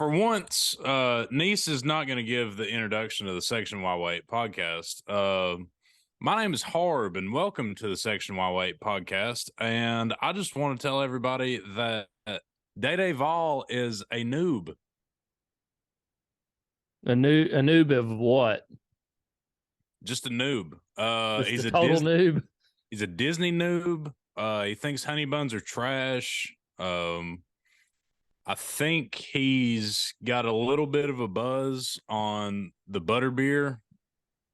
For once, Nease is not going to give the introduction to the Section Y8 podcast. My name is Harb, and welcome to the Section Y8 podcast. And I just want to tell everybody that Day Vol is a noob. A noob of what? Just a noob. He's a total noob. He's a Disney noob. He thinks honey buns are trash. I think he's got a little bit of a buzz on the butterbeer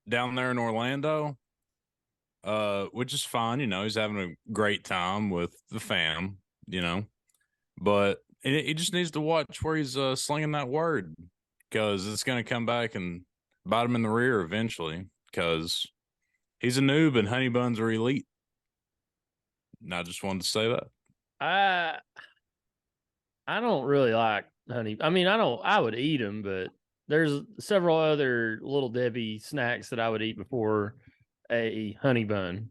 down there in Orlando, which is fine. You know, he's having a great time with the fam, you know, but he just needs to watch where he's slinging that word, because it's going to come back and bite him in the rear eventually, because he's a noob and honey buns are elite. And I just wanted to say that. I don't really like honey. I mean, I would eat them, but there's several other Little Debbie snacks that I would eat before a honey bun.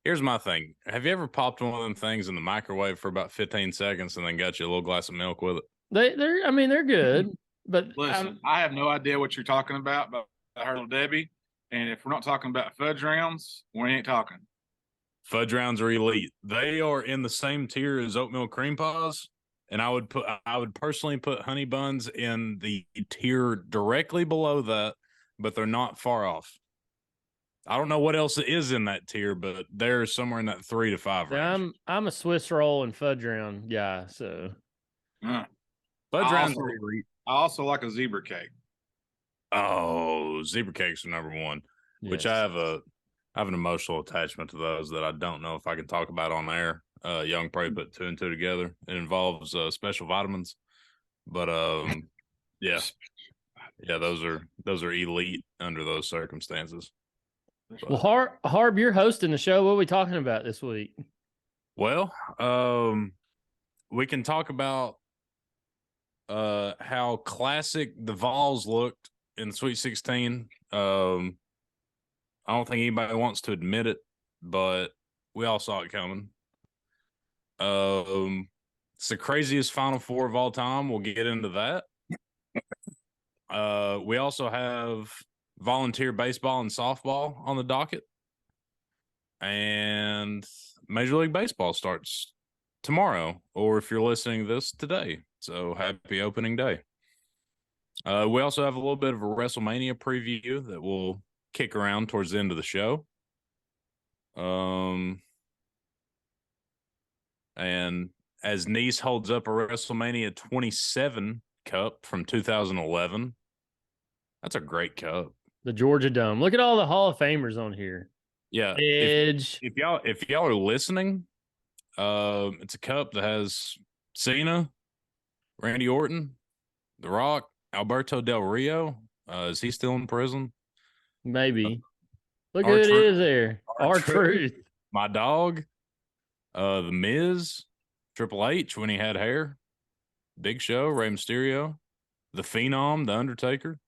Here's my thing. Have you ever popped one of them things in the microwave for about 15 seconds and then got you a little glass of milk with it? They're good, but listen, I have no idea what you're talking about, but I heard Little Debbie, and if we're not talking about fudge rounds, we ain't talking. Fudge rounds are elite. They are in the same tier as oatmeal cream pies. And I would personally put honey buns in the tier directly below that, but they're not far off. I don't know what else is in that tier, but they're somewhere in that 3 to 5 range. I'm a Swiss roll and fudge round guy, so fudge rounds are elite. I also like a zebra cake. Oh, zebra cakes are number one, yes. Which I have an emotional attachment to those that I don't know if I can talk about on air. Young probably put 2 and 2 together. It involves special vitamins, but yeah, those are elite under those circumstances. Well, Harb, you're hosting the show. What are we talking about this week? Well, we can talk about how classic the Vols looked in the Sweet 16. I don't think anybody wants to admit it, but we all saw it coming. It's the craziest Final Four of all time. We'll get into that. We also have volunteer baseball and softball on the docket. And Major League Baseball starts tomorrow, or if you're listening to this today. So happy opening day. We also have a little bit of a WrestleMania preview that we'll kick around towards the end of the show. And as Nease holds up a WrestleMania 27 cup from 2011, that's a great cup. The Georgia Dome. Look at all the Hall of Famers on here. Yeah, Edge. If y'all are listening, it's a cup that has Cena, Randy Orton, The Rock, Alberto Del Rio. Is he still in prison? Maybe. Look who it is there. R-Truth. My dog. The Miz, Triple H when he had hair, Big Show, Rey Mysterio, the Phenom, the Undertaker.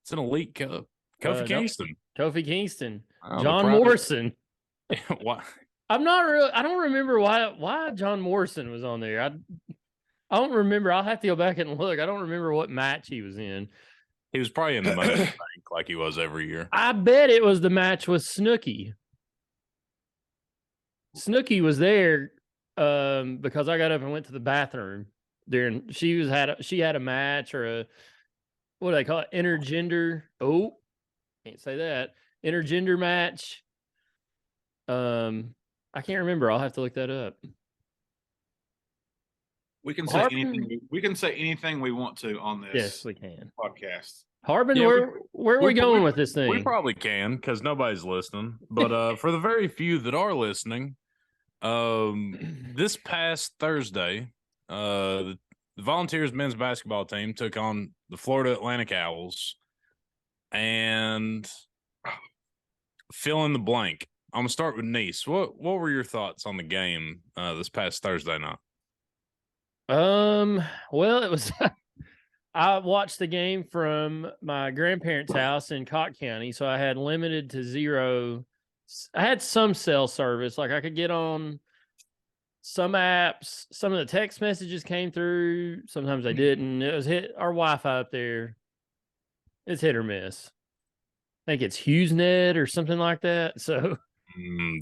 It's an elite cup. Kofi Kingston. Kofi Kingston. John Morrison. Why? I don't remember why John Morrison was on there. I don't remember. I'll have to go back and look. I don't remember what match he was in. He was probably in the Money in the Bank like he was every year. I bet it was the match with Snooki. Snooki was there because I got up and went to the bathroom during. She had a match or a, what do they call it? Intergender. Oh, can't say that. Intergender match. I can't remember. I'll have to look that up. We can say anything. We can say anything we want to on this. Yes, we can. Podcast. Harbin, where are we going with this thing? We probably can, because nobody's listening. But for the very few that are listening, this past Thursday, the Volunteers men's basketball team took on the Florida Atlantic Owls, and fill in the blank. I'm gonna start with Nease. What were your thoughts on the game this past Thursday night? Well, it was. I watched the game from my grandparents' house in Cott County, so I had limited to zero. I had some cell service, like I could get on some apps, some of the text messages came through. Sometimes they didn't. It was our Wi-Fi up there. It's hit or miss. I think it's HughesNet or something like that. So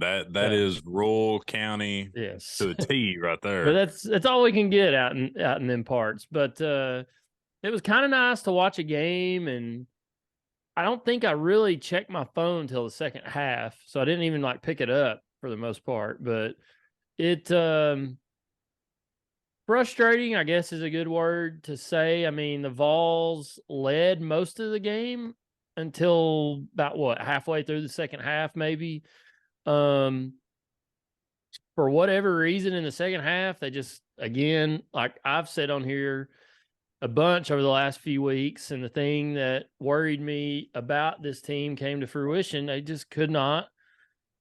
that is rural county yes, to a T right there. but that's all we can get out in them parts. But it was kind of nice to watch a game, and I don't think I really checked my phone until the second half, so I didn't even like pick it up for the most part. But it frustrating, I guess, is a good word to say. I mean, the Vols led most of the game until about halfway through the second half, maybe. For whatever reason, in the second half, they just, again, like I've said on here a bunch over the last few weeks, and the thing that worried me about this team came to fruition. They just could not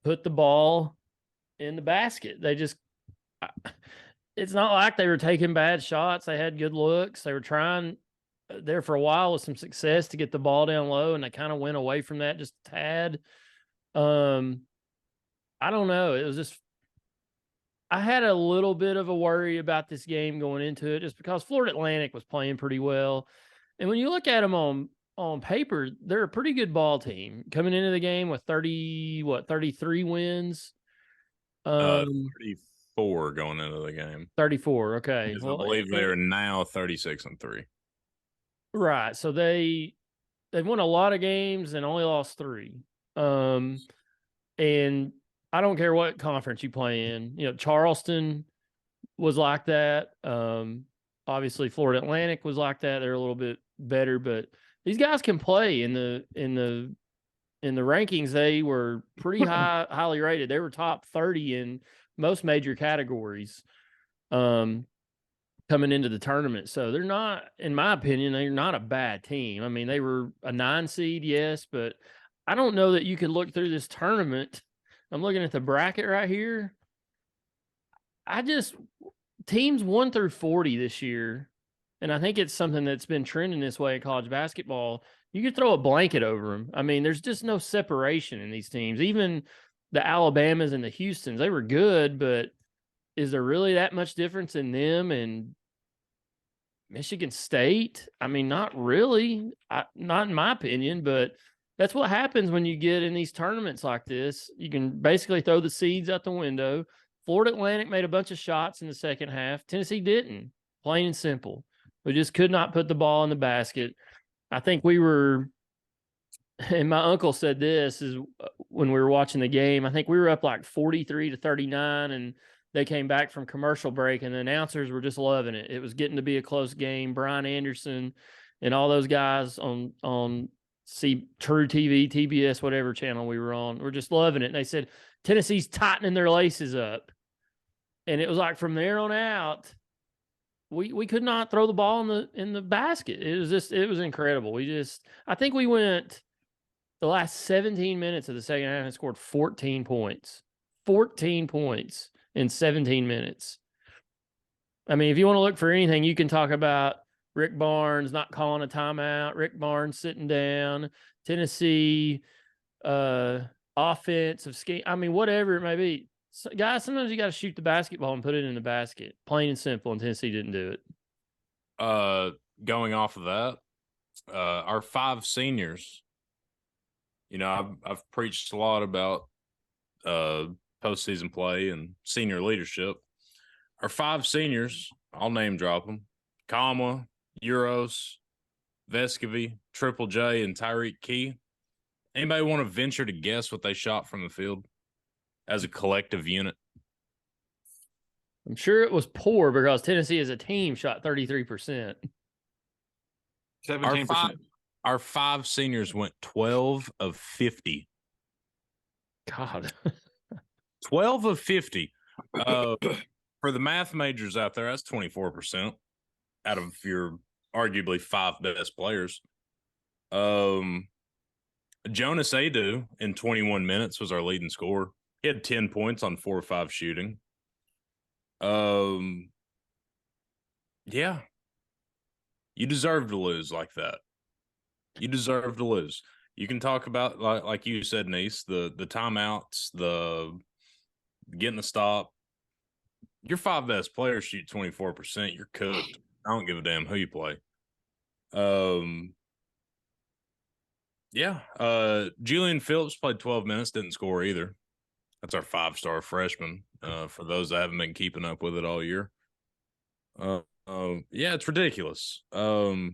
put the ball in the basket. They just, it's not like they were taking bad shots. They had good looks. They were trying there for a while with some success to get the ball down low, and they kind of went away from that just a tad. I don't know. It was just, I had a little bit of a worry about this game going into it, just because Florida Atlantic was playing pretty well. And when you look at them on paper, they're a pretty good ball team coming into the game with 33 wins. 34 going into the game. 34. Okay. Well, I believe they are now 36-3. Right. So they've won a lot of games and only lost 3. And I don't care what conference you play in. You know, Charleston was like that. Obviously Florida Atlantic was like that. They're a little bit better, but these guys can play in the rankings. They were pretty highly rated. They were top 30 in most major categories coming into the tournament. So they're not, in my opinion, they're not a bad team. I mean, they were a 9 seed, yes, but I don't know that you could look through this tournament. I'm looking at the bracket right here. Teams 1 through 40 this year, and I think it's something that's been trending this way in college basketball. You could throw a blanket over them. I mean, there's just no separation in these teams. Even the Alabamas and the Houstons, they were good, but is there really that much difference in them and Michigan State? I mean, not really. Not in my opinion, but that's what happens when you get in these tournaments like this. You can basically throw the seeds out the window. Florida Atlantic made a bunch of shots in the second half. Tennessee didn't, plain and simple. We just could not put the ball in the basket. I think we were, and my uncle said this is when we were watching the game, I think we were up like 43-39, and they came back from commercial break, and the announcers were just loving it. It was getting to be a close game. Brian Anderson and all those guys on True TV, TBS, whatever channel we were on, we're just loving it. And they said Tennessee's tightening their laces up, and it was like from there on out, we could not throw the ball in the basket. It was incredible. I think we went the last 17 minutes of the second half and scored 14 points. 14 points in 17 minutes. I mean, if you want to look for anything, you can talk about Rick Barnes not calling a timeout, Rick Barnes sitting down, Tennessee offensive scheme. I mean, whatever it may be. So, guys, sometimes you got to shoot the basketball and put it in the basket. Plain and simple, and Tennessee didn't do it. Going off of that, our 5 seniors, you know, I've preached a lot about postseason play and senior leadership. Our 5 seniors, I'll name drop them: Kama, Euros, Vescovy, Triple J, and Tyreek Key. Anybody want to venture to guess what they shot from the field as a collective unit? I'm sure it was poor because Tennessee as a team shot 33%. 17%. Our 5 seniors went 12 of 50. God. 12 of 50. For the math majors out there, that's 24% out of your arguably 5 best players. Jonas Adu in 21 minutes was our leading scorer. He had 10 points on 4 or 5 shooting. Yeah. You deserve to lose like that. You deserve to lose. You can talk about, like you said, Nease, the timeouts, the getting the stop. your 5 best players shoot 24%, you're cooked. I don't give a damn who you play. Yeah. Julian Phillips played 12 minutes, didn't score either. That's our 5-star freshman. For those that haven't been keeping up with it all year. Yeah, it's ridiculous. I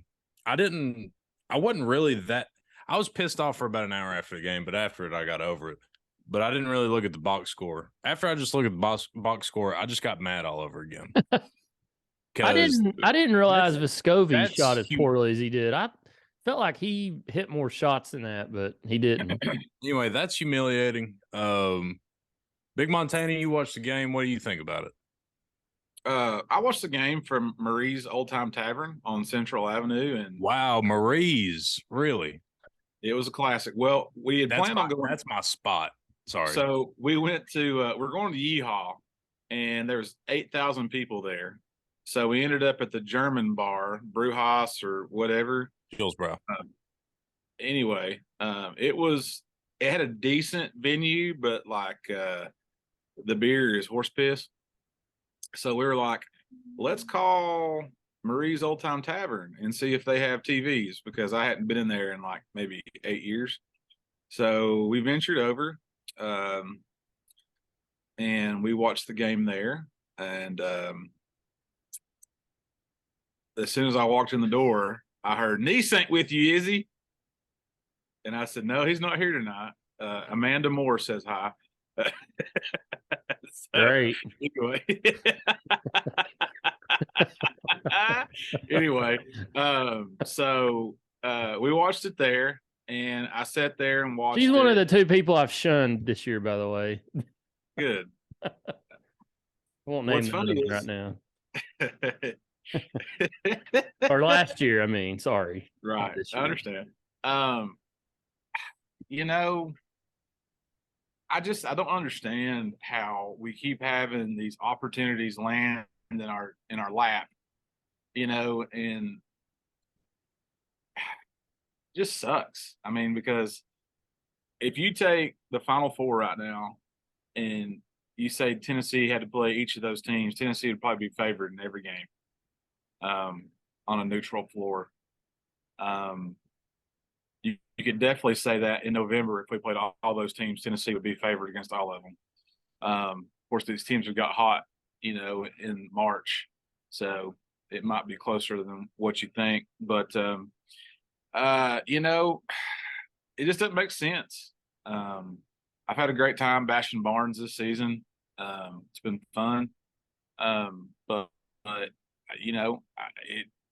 wasn't really that. I was pissed off for about an hour after the game, but after it, I got over it. But I didn't really look at the box score. After I just looked at the box score, I just got mad all over again. I didn't realize Vescovi shot as poorly as he did. I felt like he hit more shots than that, but he didn't. Anyway, that's humiliating. Big Montana, you watched the game. What do you think about it? I watched the game from Marie's Old Time Tavern on Central Avenue, and wow, Marie's, really? It was a classic. Well, we had planned on going. That's my spot. Sorry. So we went to. We're going to Yeehaw, and there's 8,000 people there. So we ended up at the German bar, Brewhaus or whatever. Hillsborough. Anyway, it had a decent venue, but like the beer is horse piss. So we were like, let's call Marie's Old Time Tavern and see if they have TVs, because I hadn't been in there in like maybe 8 years. So we ventured over and we watched the game there. And as soon as I walked in the door, I heard, Nease ain't with you, is he? And I said, no, he's not here tonight. Amanda Moore says hi. Great. Anyway. Anyway, so we watched it there, and I sat there and watched. She's one of the 2 people I've shunned this year, by the way. Good. I won't name them right now. Or last year, I mean, sorry. Right. I understand. You know, I don't understand how we keep having these opportunities land in our lap, you know, and just sucks. I mean, because if you take the Final Four right now and you say Tennessee had to play each of those teams, Tennessee would probably be favored in every game on a neutral floor. You could definitely say that in November, if we played all those teams, Tennessee would be favored against all of them. Of course, these teams have got hot, you know, in March, so it might be closer than what you think. But, you know, it just doesn't make sense. I've had a great time bashing Barnes this season. It's been fun. But you know,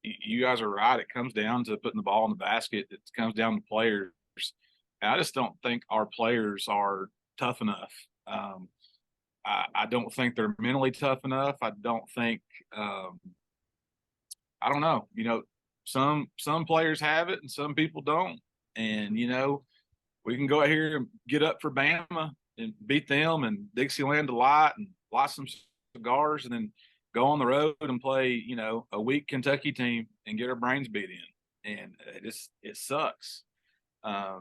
you guys are right. It comes down to putting the ball in the basket. It comes down to players. And I just don't think our players are tough enough. I don't think they're mentally tough enough. I don't think, I don't know, you know, some players have it and some people don't. And, you know, we can go out here and get up for Bama and beat them and Dixieland Delight and light some cigars and then go on the road and play, you know, a weak Kentucky team and get our brains beat in. And it sucks. I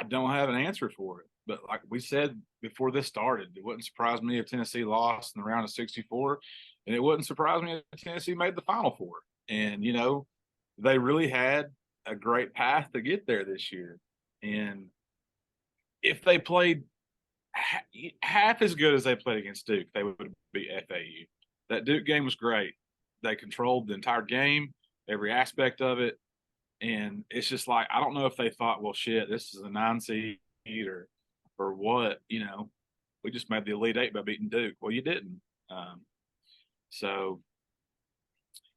don't have an answer for it. But like we said before this started, it wouldn't surprise me if Tennessee lost in the round of 64. And it wouldn't surprise me if Tennessee made the Final Four. And, you know, they really had a great path to get there this year. And if they played half as good as they played against Duke, they would be FAU. That Duke game was great. They controlled the entire game, every aspect of it. And it's just like, I don't know if they thought, well, shit, this is a 9 seed or what, you know, we just made the Elite Eight by beating Duke. Well, you didn't. So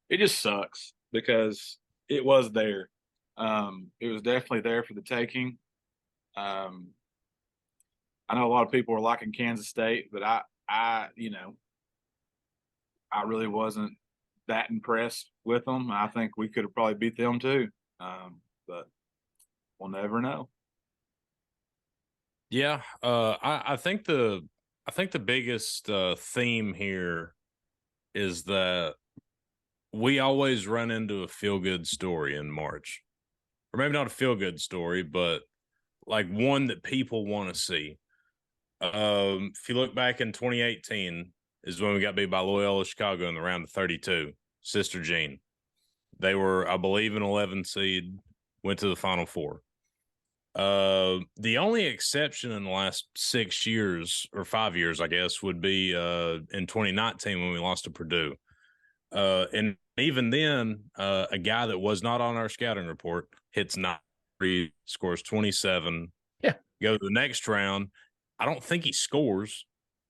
it just sucks because it was there. It was definitely there for the taking. I know a lot of people are liking Kansas State, but I, you know, I really wasn't that impressed with them. I think we could have probably beat them too. But we'll never know. Yeah. I think the biggest theme here is that we always run into a feel-good story in March. Or maybe not a feel-good story, but like one that people want to see. If you look back in 2018, is when we got beat by Loyola Chicago in the round of 32. Sister Jean. They were, I believe, an 11 seed, went to the Final Four. The only exception in the last 6 years or 5 years, I guess, would be in 2019 when we lost to Purdue. And even then, a guy that was not on our scouting report hits 9, scores 27. Yeah. Go to the next round. I don't think he scores,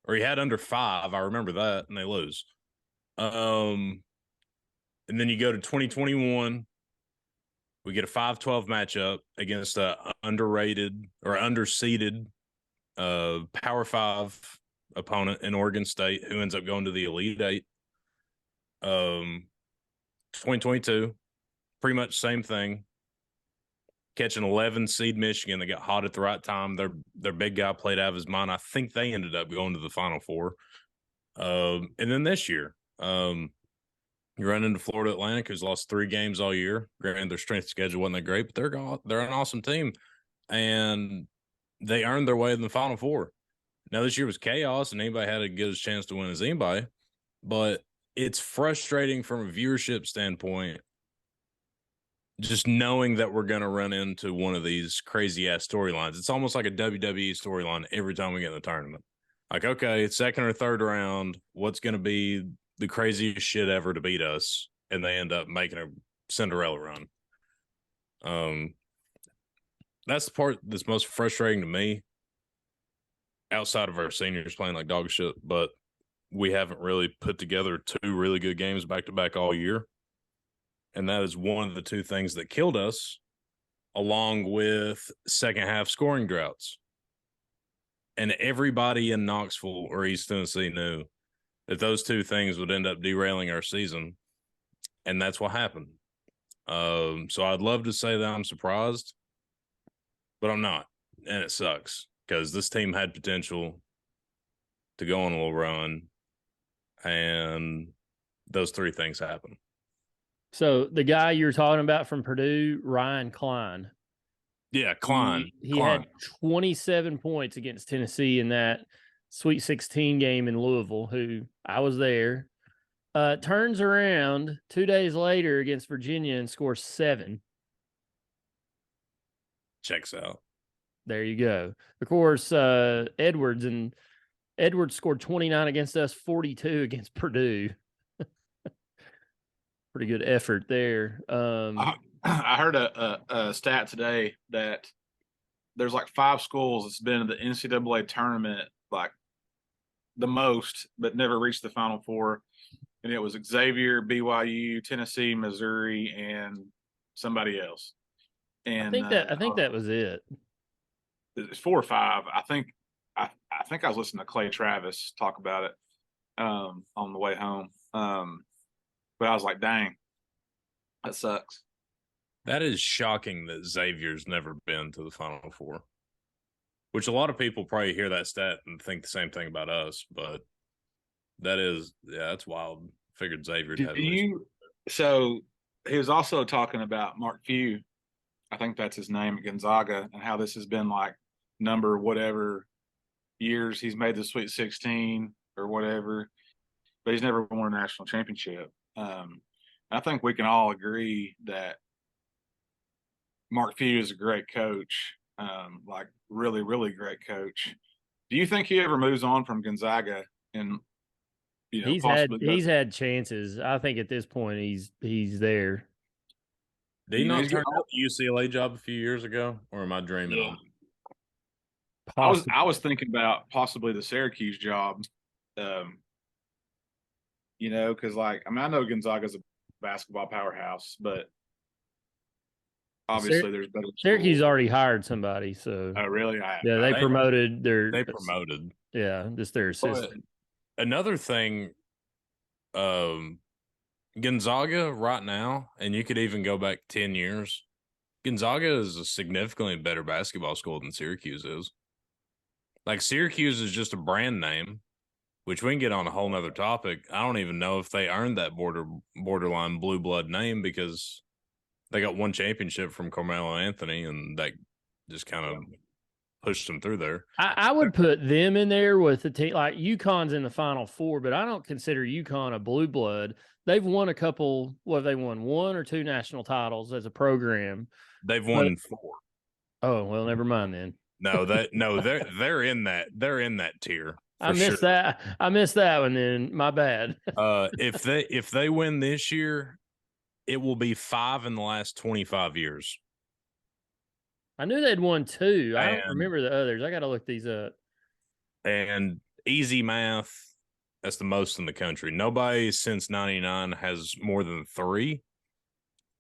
or he had under 5. I remember that, and they lose. And then you go to 2021. We get a 5-12 matchup against a underrated or underseeded Power 5 opponent in Oregon State who ends up going to the Elite 8. 2022, pretty much same thing. Catch an 11 seed Michigan that got hot at the right time. Their big guy played out of his mind. I think they ended up going to the Final Four. And then this year, you run into Florida Atlantic, who's lost 3 games all year. Granted, their strength schedule wasn't that great, but they're an awesome team, and they earned their way in the Final Four. Now, this year was chaos, and anybody had as good a chance to win as anybody, but it's frustrating from a viewership standpoint just knowing that we're going to run into one of these crazy-ass storylines. It's almost like a WWE storyline every time we get in the tournament. Like, okay, second or third round, what's going to be the craziest shit ever to beat us? And they end up making a Cinderella run. That's the part that's most frustrating to me, outside of our seniors playing like dog shit, but we haven't really put together 2 really good games back-to-back all year. And that is one of the 2 things that killed us, along with second-half scoring droughts. And everybody in Knoxville or East Tennessee knew that those 2 things would end up derailing our season, and that's what happened. So I'd love to say that I'm surprised, but I'm not, and it sucks because this team had potential to go on a little run, and those 3 things happened. So the guy you're talking about from Purdue, Ryan Klein. Yeah, Klein. He had 27 points against Tennessee in that Sweet 16 game in Louisville, who I was there. Turns around 2 days later against Virginia and scores 7. Checks out. There you go. Of course, Edwards scored 29 against us, 42 against Purdue. Pretty good effort there. I heard a stat today that there's like 5 schools that's been in the NCAA tournament like the most, but never reached the Final Four. And it was Xavier, BYU, Tennessee, Missouri, and somebody else. And I think that was it. It's 4 or 5. I think I was listening to Clay Travis talk about it on the way home. But I was like, dang, that sucks. That is shocking that Xavier's never been to the Final Four, which a lot of people probably hear that stat and think the same thing about us, but that's wild. Figured Xavier'd have So he was also talking about Mark Few, I think that's his name, at Gonzaga, and how this has been like number whatever years he's made the Sweet 16 or whatever, but he's never won a national championship. I think we can all agree that Mark Few is a great coach, like really, really great coach. Do you think he ever moves on from Gonzaga and he's had chances? I think at this point he's there. Did he not turn out the UCLA job a few years ago, or am I dreaming? Yeah. I was thinking about possibly the Syracuse job, because like I know Gonzaga's a basketball powerhouse, but obviously there's better. Syracuse already hired somebody, so oh really? They promoted their. They promoted. Yeah, just their assistant. Another thing, Gonzaga right now, and you could even go back 10 years. Gonzaga is a significantly better basketball school than Syracuse is. Like Syracuse is just a brand name, which we can get on a whole nother topic. I don't even know if they earned that borderline blue blood name because they got one championship from Carmelo Anthony, and that just kind of pushed them through there. I would put them in there with the team. Like UConn's in the Final Four, but I don't consider UConn a blue blood. They've won a couple. What have they won? 1 or 2 national titles as a program. They've won 4. Oh well, never mind then. No, they're in that tier. I missed that. I missed that one. Then my bad. If they win this year, it will be 5 in the last 25 years. I knew they'd won 2. I don't remember the others. I got to look these up. And easy math, that's the most in the country. Nobody since '99 has more than 3.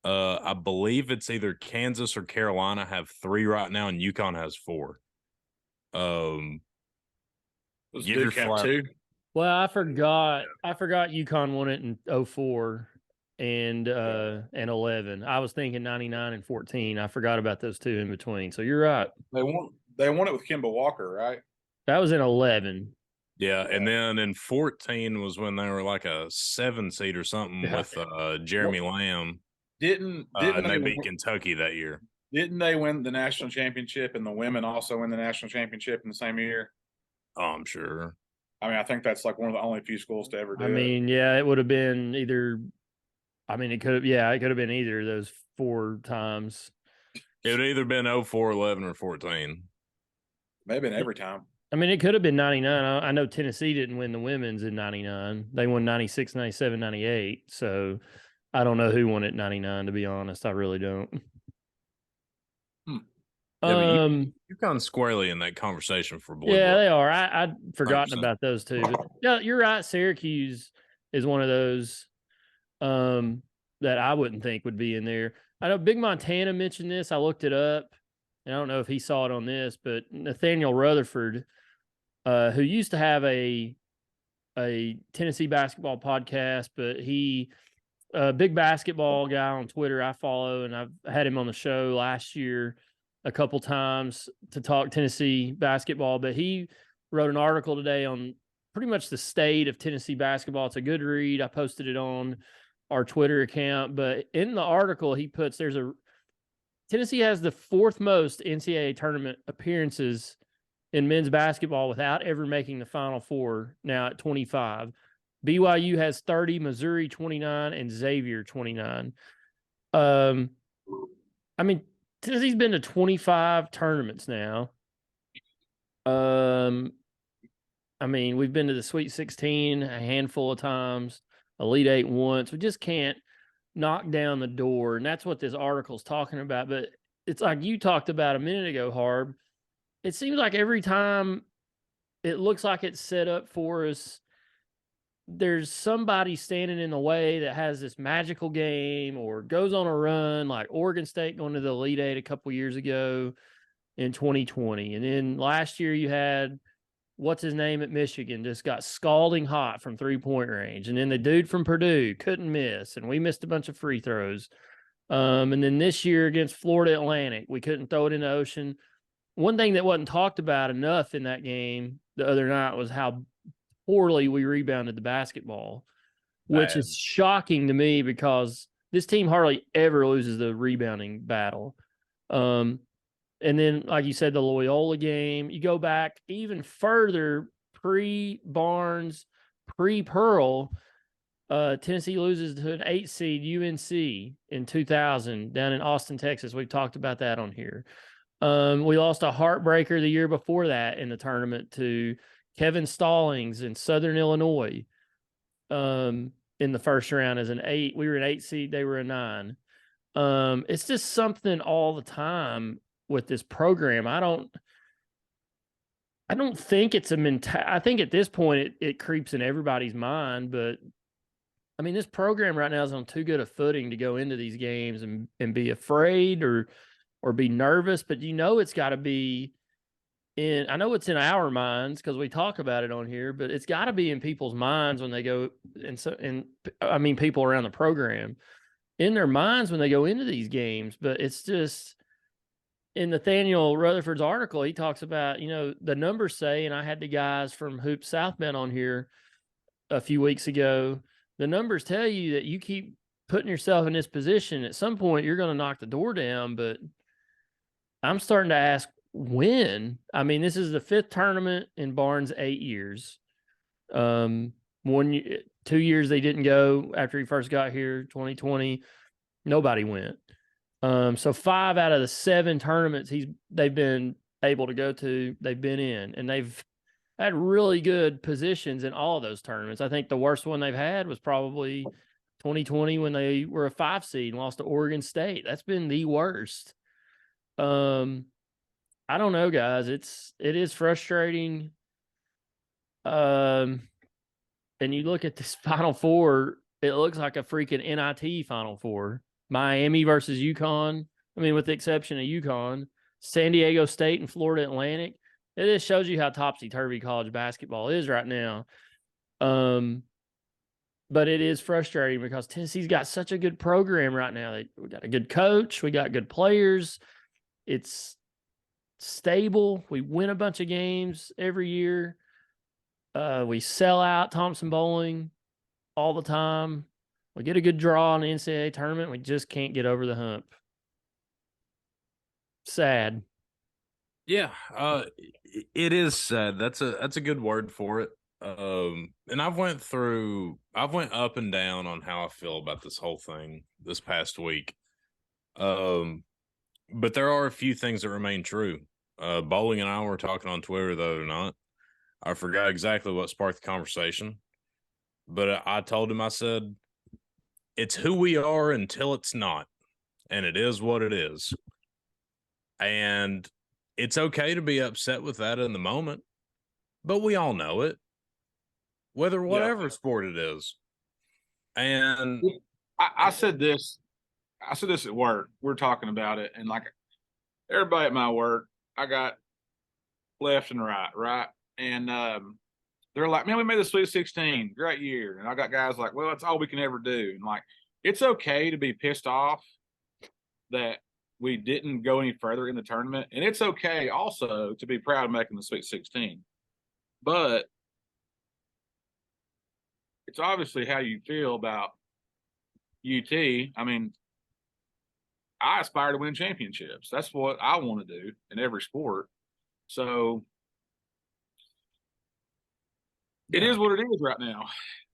I believe it's either Kansas or Carolina have 3 right now, and UConn has 4. Duke have 2? Well, I forgot UConn won it in 04 and 11. I was thinking 99 and 14. I forgot about those 2 in between. So you're right. They won it with Kemba Walker, right? That was in 11. Yeah, and then in 14 was when they were like a 7 seed or something with Jeremy Lamb. Didn't they beat Kentucky that year? Didn't they win the national championship and the women also win the national championship in the same year? Oh, I'm sure. I mean, I think that's like one of the only few schools to ever do it. I mean, yeah, it would have been either. I mean, it could have been either of those 4 times. It would either been 04, 11, or 14. Maybe every time. I mean, it could have been 99. I know Tennessee didn't win the women's in 99. They won 96, 97, 98. So I don't know who won it in 99, to be honest. I really don't. Yeah, UConn's squarely in that conversation for blue. Yeah, they are. I'd forgotten 100%. About those 2. But yeah, you're right. Syracuse is one of those that I wouldn't think would be in there. I know Big Montana mentioned this. I looked it up. And I don't know if he saw it on this, but Nathaniel Rutherford, who used to have a Tennessee basketball podcast, but he a big basketball guy on Twitter I follow, and I've had him on the show last year a couple times to talk Tennessee basketball, but he wrote an article today on pretty much the state of Tennessee basketball. It's a good read. I posted it on our Twitter account, but in the article he puts Tennessee has the 4th most NCAA tournament appearances in men's basketball without ever making the Final Four, now at 25. BYU has 30, Missouri 29, and Xavier 29. I mean, Tennessee's been to 25 tournaments now. I mean, we've been to the Sweet 16 a handful of times, Elite 8 once. We just can't knock down the door, and that's what this article's talking about. But it's like you talked about a minute ago, Harb. It seems like every time it looks like it's set up for us, there's somebody standing in the way that has this magical game or goes on a run, like Oregon State going to the Elite 8 a couple years ago in 2020. And then last year you had, what's his name at Michigan, just got scalding hot from 3-point range. And then the dude from Purdue couldn't miss, and we missed a bunch of free throws. And then this year against Florida Atlantic, we couldn't throw it in the ocean. One thing that wasn't talked about enough in that game the other night was how poorly we rebounded the basketball, which is shocking to me because this team hardly ever loses the rebounding battle. And then, like you said, the Loyola game, you go back even further, pre-Barnes, pre-Pearl, Tennessee loses to an 8 seed UNC in 2000 down in Austin, Texas. We've talked about that on here. We lost a heartbreaker the year before that in the tournament to Kevin Stallings in Southern Illinois in the first round as an 8. We were an 8 seed. They were a 9. It's just something all the time with this program. I don't think it's I think at this point it creeps in everybody's mind, but I mean, this program right now is on too good a footing to go into these games and be afraid or be nervous, but it's got to be I know it's in our minds because we talk about it on here, but it's got to be in people's minds when they go, and I mean people around the program, in their minds when they go into these games. But it's just, in Nathaniel Rutherford's article, he talks about, the numbers say, and I had the guys from Hoop South Bend on here a few weeks ago, the numbers tell you that you keep putting yourself in this position, at some point you're going to knock the door down. But I'm starting to ask, win. I mean, this is the 5th tournament in Barnes' 8 years. 2 years they didn't go after he first got here, 2020. Nobody went. So 5 out of the 7 tournaments they've been able to go to, they've been in, and they've had really good positions in all of those tournaments. I think the worst one they've had was probably 2020 when they were a 5 seed and lost to Oregon State. That's been the worst. I don't know, guys. It is frustrating. And you look at this Final Four, it looks like a freaking NIT Final Four. Miami versus UConn. I mean, with the exception of UConn, San Diego State and Florida Atlantic. It just shows you how topsy-turvy college basketball is right now. But it is frustrating because Tennessee's got such a good program right now. We got a good coach. We got good players. It's stable. We win a bunch of games every year. We sell out Thompson Bowling all the time. We get a good draw in the NCAA tournament. We just can't get over the hump. Sad. Yeah, it is sad. That's a good word for it. And I've went up and down on how I feel about this whole thing this past week. But there are a few things that remain true. Bowling and I were talking on Twitter the other night. I forgot exactly what sparked the conversation, but I told him, I said, it's who we are until it's not, and it is what it is. And it's okay to be upset with that in the moment, but we all know it, whatever sport it is. And I said this at work. We're talking about it, and like everybody at my work, I got left and right. And they're like, man, we made the Sweet 16. Great year. And I got guys like, well, that's all we can ever do. And like, it's okay to be pissed off that we didn't go any further in the tournament. And it's okay also to be proud of making the Sweet 16. But it's obviously how you feel about UT. I mean, I aspire to win championships. That's what I want to do in every sport. So it is what it is right now.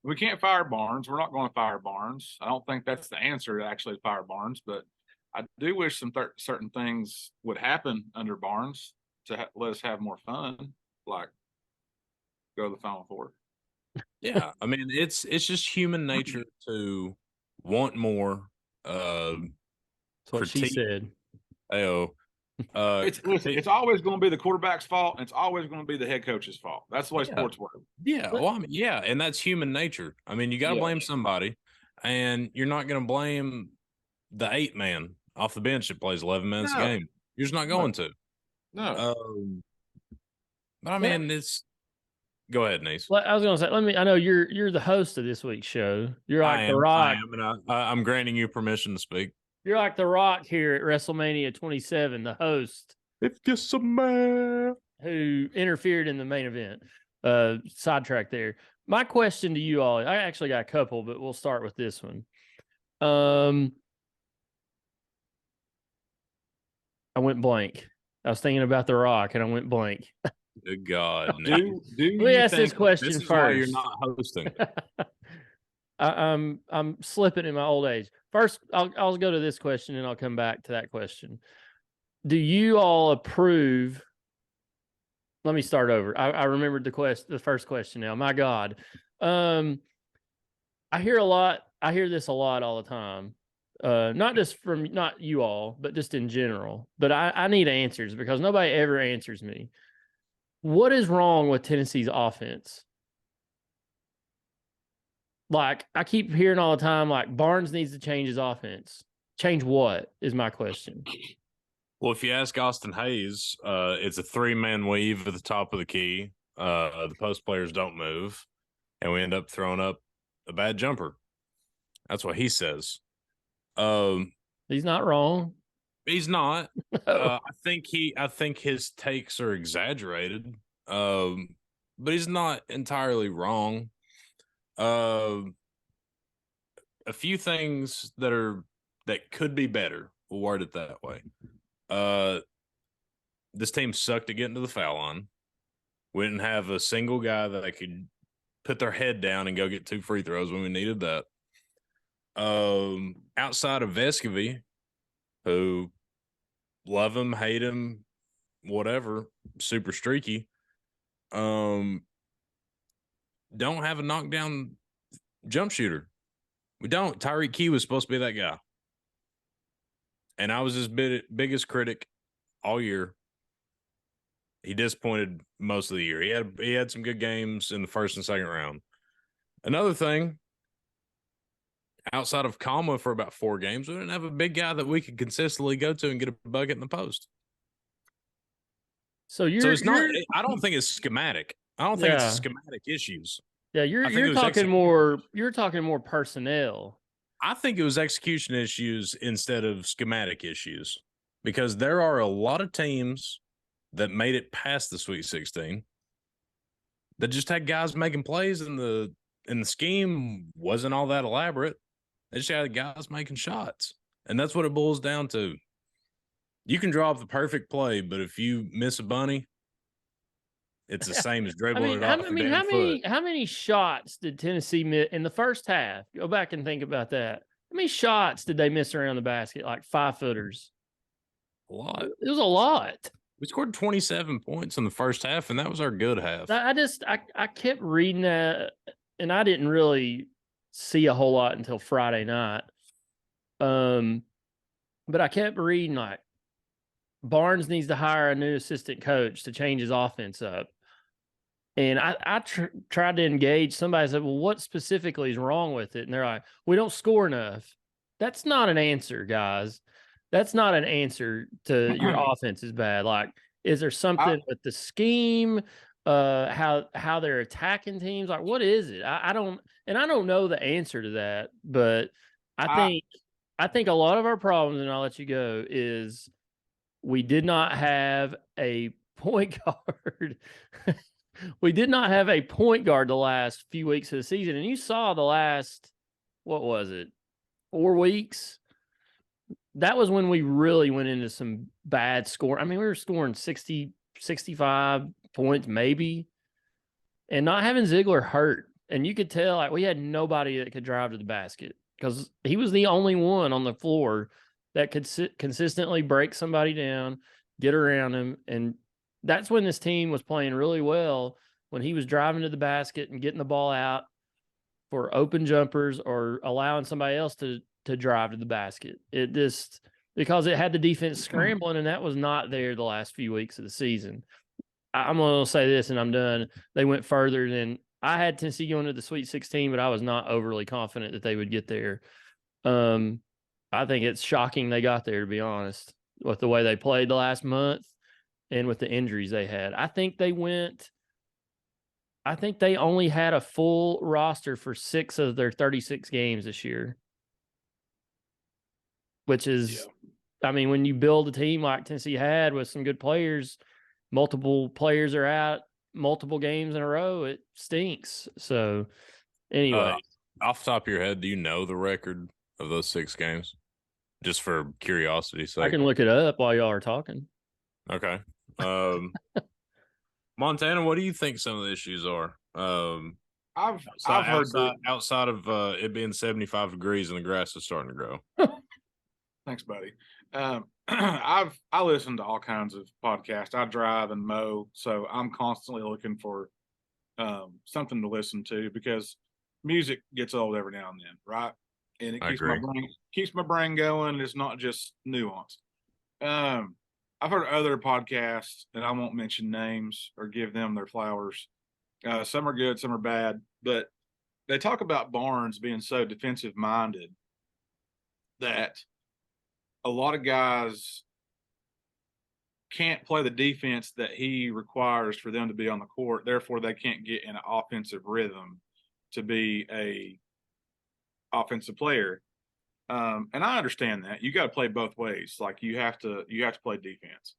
We can't fire Barnes. We're not going to fire Barnes. I don't think that's the answer to actually fire Barnes, but I do wish some certain things would happen under Barnes to let us have more fun, like go to the Final Four. Yeah, I mean, it's just human nature to want more. That's what she said. It's always going to be the quarterback's fault, and it's always going to be the head coach's fault. That's the way sports work. Yeah, well, I mean, and that's human nature. I mean, you got to blame somebody, and you're not going to blame the 8 man off the bench that plays 11 minutes a game. You're just not going to. No. But I mean, it's. Go ahead, Nease. Well, I was going to say, I know you're the host of this week's show. You're like The Rock. I am, and I'm granting you permission to speak. You're like The Rock here at Wrestlemania 27, the host. If you're some man who interfered in the main event. Sidetrack there. My question to you all, I actually got a couple, but we'll start with this one. I went blank. I was thinking about The Rock, and I went blank. Good God. Let me ask this question this is first. Why you're not hosting. I'm slipping in my old age. First, I'll go to this question, and I'll come back to that question. Do you all approve? Let me start over. I remembered the first question now. My God. I hear this a lot all the time. Not just from not you all, but just in general. But I need answers because nobody ever answers me. What is wrong with Tennessee's offense? Like, I keep hearing all the time, like, Barnes needs to change his offense. Change what is my question. Well, if you ask Austin Hayes, it's a 3-man weave at the top of the key. The post players don't move, and we end up throwing up a bad jumper. That's what he says. He's not wrong. He's not. I think his takes are exaggerated. But he's not entirely wrong. A few things that could be better. We'll word it that way. this team sucked at getting to the foul line. We didn't have a single guy that could put their head down and go get 2 free throws when we needed that. Outside of Vescovy, who love him, hate him, whatever, super streaky. Don't have a knockdown jump shooter. We don't. Tyreek Key was supposed to be that guy. And I was his biggest critic all year. He disappointed most of the year. He had some good games in the first and second round. Another thing, outside of Kama for about 4 games, we didn't have a big guy that we could consistently go to and get a bucket in the post. So it's not. I don't think it's schematic. I don't think it's schematic issues. Yeah, you're talking more. You're talking more personnel. I think it was execution issues instead of schematic issues, because there are a lot of teams that made it past the Sweet 16 that just had guys making plays, and the scheme wasn't all that elaborate. They just had guys making shots, and that's what it boils down to. You can draw up the perfect play, but if you miss a bunny, it's the same as dribbling it off. How many shots did Tennessee miss in the first half? Go back and think about that. How many shots did they miss around the basket? Like 5-footers? A lot. It was a lot. We scored 27 points in the first half, and that was our good half. I kept reading that, and I didn't really see a whole lot until Friday night. But I kept reading like Barnes needs to hire a new assistant coach to change his offense up. And I tried to engage somebody. Said, well, what specifically is wrong with it? And they're like, we don't score enough. That's not an answer, guys. That's not an answer to your offense is bad. Like, is there something with the scheme, how they're attacking teams? Like, what is it? I don't know the answer to that, but I think a lot of our problems, and I'll let you go, is we did not have a point guard. We did not have a point guard the last few weeks of the season. And you saw the last, 4 weeks? That was when we really went into some bad score. I mean, we were scoring 60, 65 points maybe. And not having Ziegler hurt. And you could tell like we had nobody that could drive to the basket because he was the only one on the floor that could consistently break somebody down, get around him. And that's when this team was playing really well, when he was driving to the basket and getting the ball out for open jumpers or allowing somebody else to drive to the basket. It just, because it had the defense scrambling, and that was not there the last few weeks of the season. I'm going to say this and I'm done. They went further than I had Tennessee going to the Sweet 16, but I was not overly confident that they would get there. I think it's shocking they got there, to be honest, with the way they played the last month and with the injuries they had. I think they only had a full roster for 6 of their 36 games this year, which is, I mean, when you build a team like Tennessee had with some good players, multiple players are out, multiple games in a row, it stinks. So anyway. Off the top of your head, do you know the record of those 6 games? Just for curiosity's sake. I can look it up while y'all are talking. Okay. Montana, what do you think some of the issues are? I've heard outside of it being 75 degrees and the grass is starting to grow. Thanks, buddy. I listen to all kinds of podcasts. I drive and mow, so I'm constantly looking for something to listen to because music gets old every now and then, right? And it keeps my brain going. It's not just nuance. I've heard other podcasts, and I won't mention names or give them their flowers. Some are good, some are bad, but they talk about Barnes being so defensive minded that a lot of guys can't play the defense that he requires for them to be on the court. Therefore, they can't get in an offensive rhythm to be a offensive player. And I understand that you got to play both ways. Like you have to play defense.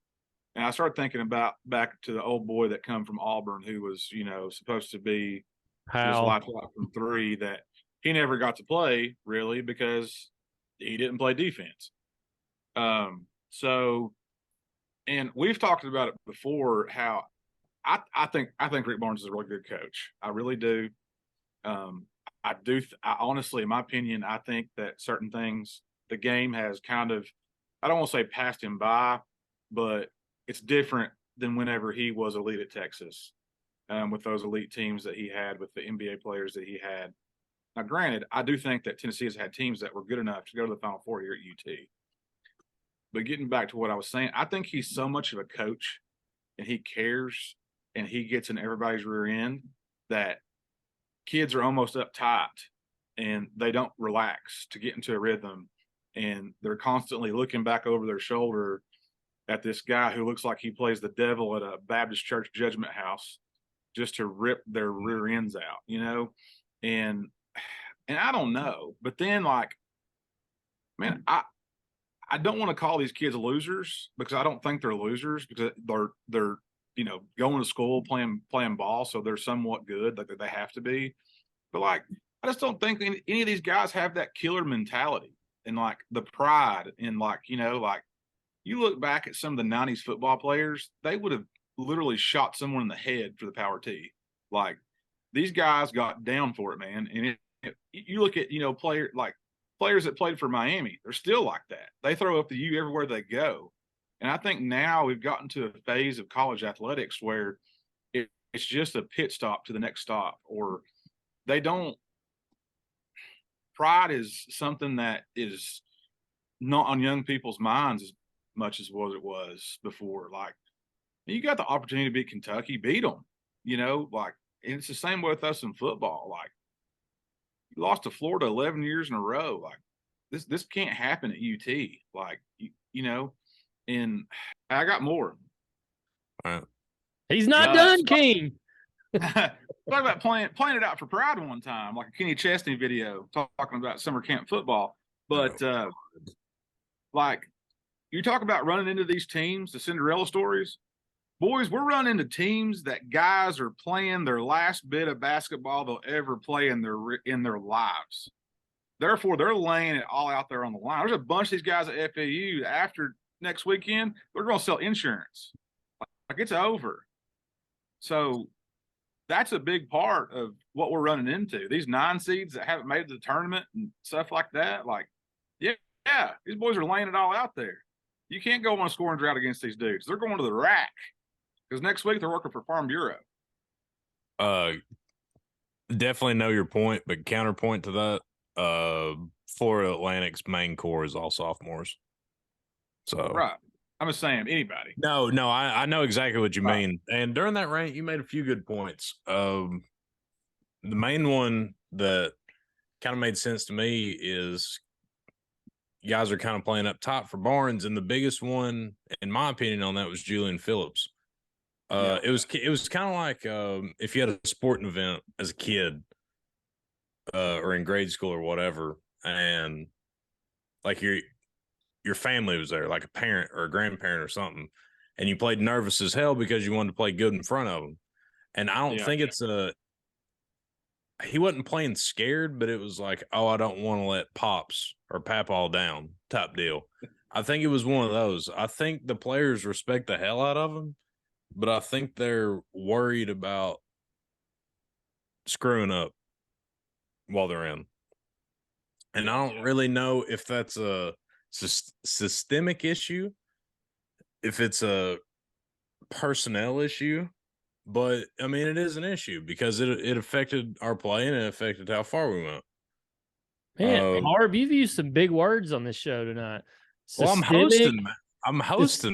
And I started thinking back to the old boy that come from Auburn, who was, supposed to be just lifeline from 3, that he never got to play really because he didn't play defense. So And we've talked about it before. How I think Rick Barnes is a really good coach. I really do. I do. I honestly, in my opinion, I think that certain things the game has kind of, I don't want to say passed him by, but it's different than whenever he was elite at Texas, with those elite teams that he had, with the NBA players that he had. Now, granted, I do think that Tennessee has had teams that were good enough to go to the Final Four here at UT. But getting back to what I was saying, I think he's so much of a coach, and he cares, and he gets in everybody's rear end, that kids are almost uptight and they don't relax to get into a rhythm. And they're constantly looking back over their shoulder at this guy who looks like he plays the devil at a Baptist church judgment house just to rip their rear ends out, you know? And I don't know, but then, like, man, I don't want to call these kids losers, because I don't think they're losers, because they're you know, going to school, playing ball, so they're somewhat good, like they have to be. But, like, I just don't think any of these guys have that killer mentality and, like, the pride, and, like, you know, like, you look back at some of the 90s football players, they would have literally shot someone in the head for the power T. Like, these guys got down for it, man. And you look at, you know, players that played for Miami, they're still like that. They throw up the U everywhere they go. And I think now we've gotten to a phase of college athletics where it's just a pit stop to the next stop, or they don't. Pride is something that is not on young people's minds as much as what it was before. Like, you got the opportunity to beat Kentucky, beat them, you know, like, and it's the same way with us in football. Like, you lost to Florida 11 years in a row. Like, this can't happen at UT. Like, you know, and I got more. He's not done, King. Talk about playing it out for pride one time, like a Kenny Chesney video talking about summer camp football. But like, you talk about running into these teams, the Cinderella stories. Boys, we're running into teams that guys are playing their last bit of basketball they'll ever play in their lives. Therefore, they're laying it all out there on the line. There's a bunch of these guys at FAU after next weekend, they're going to sell insurance. Like, it's over. So that's a big part of what we're running into. These 9 seeds that haven't made the tournament and stuff like that. Like, yeah, these boys are laying it all out there. You can't go on a scoring drought against these dudes. They're going to the rack, because next week they're working for Farm Bureau. Definitely know your point, but counterpoint to that, Florida Atlantic's main core is all sophomores. So right. I'm just saying, anybody. No, I know exactly what you mean. And during that rant, you made a few good points. The main one that kind of made sense to me is you guys are kind of playing up top for Barnes, and the biggest one, in my opinion, on that was Julian Phillips. It was kind of like if you had a sporting event as a kid, or in grade school or whatever, and like your family was there, like a parent or a grandparent or something, and you played nervous as hell because you wanted to play good in front of them. And I don't think he wasn't playing scared, but it was like, oh, I don't want to let Pops or Papaw down type deal. I think it was one of those. I think the players respect the hell out of him, but I think they're worried about screwing up while they're in. And I don't really know if that's a systemic issue, if it's a personnel issue, but I mean, it is an issue because it affected our play and it affected how far we went. Man, Harb, you've used some big words on this show tonight. Well, I'm hosting,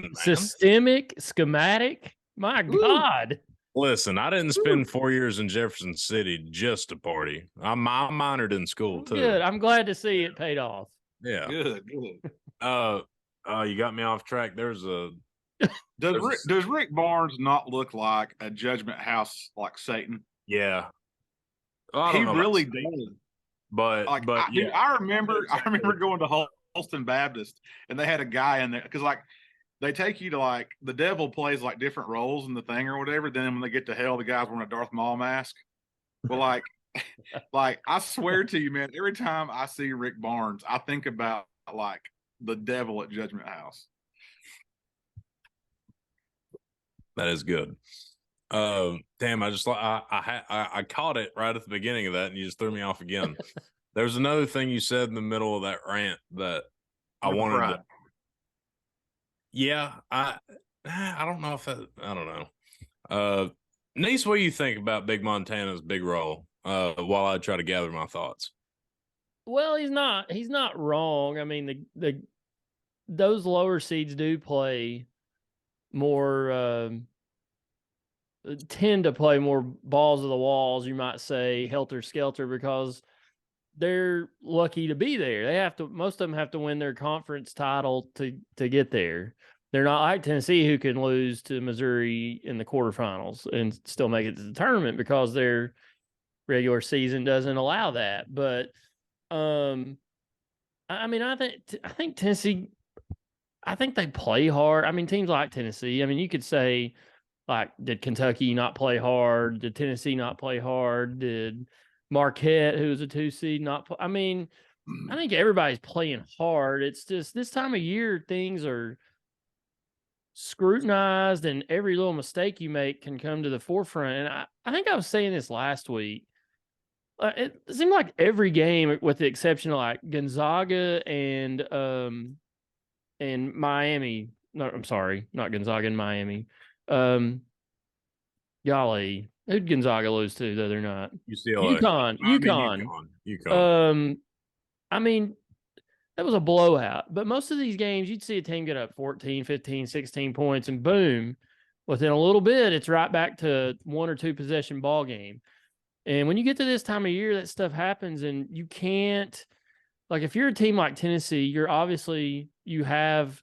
man. Systemic, schematic. My God. Listen, I didn't spend 4 years in Jefferson City just to party. I minored in school too. Good. I'm glad to see it paid off. Yeah. Good. You got me off track. Does Rick Barnes not look like a judgment house like Satan? Yeah. He really did. But I remember going to Holston Baptist, and they had a guy in there, because like they take you to, like, the devil plays like different roles in the thing or whatever. Then when they get to hell, the guy's wearing a Darth Maul mask. Well, like, like, I swear to you, man, every time I see Rick Barnes, I think about, like, the devil at Judgment House. That is good. Damn, I caught it right at the beginning of that, and you just threw me off again. There's another thing you said in the middle of that rant that I wanted to. Yeah, I don't know if that. I don't know. Nease, what do you think about Big Montana's big role? While I try to gather my thoughts. Well, he's not wrong. I mean, those lower seeds do play more, tend to play more balls of the walls, you might say, helter skelter, because they're lucky to be there. Most of them have to win their conference title to get there. They're not like Tennessee, who can lose to Missouri in the quarterfinals and still make it to the tournament because their regular season doesn't allow that. But I mean, I think Tennessee, I think they play hard. I mean, teams like Tennessee, I mean, you could say, like, did Kentucky not play hard? Did Tennessee not play hard? Did Marquette, who was a 2 seed, not play? I mean, I think everybody's playing hard. It's just this time of year, things are scrutinized, and every little mistake you make can come to the forefront. And I think I was saying this last week. It seemed like every game, with the exception of like Gonzaga and Miami. No, I'm sorry, not Gonzaga and Miami. Golly, who'd Gonzaga lose to the other night? UCLA. UConn. I mean, that was a blowout. But most of these games, you'd see a team get up 14, 15, 16 points, and boom, within a little bit, it's right back to 1 or 2 possession ball game. And when you get to this time of year, that stuff happens, and you can't, like, if you're a team like Tennessee, you have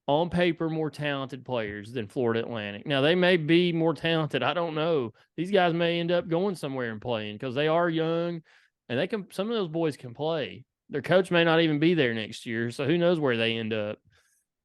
on paper more talented players than Florida Atlantic. Now, they may be more talented. I don't know. These guys may end up going somewhere and playing because they are young, and some of those boys can play. Their coach may not even be there next year, so who knows where they end up.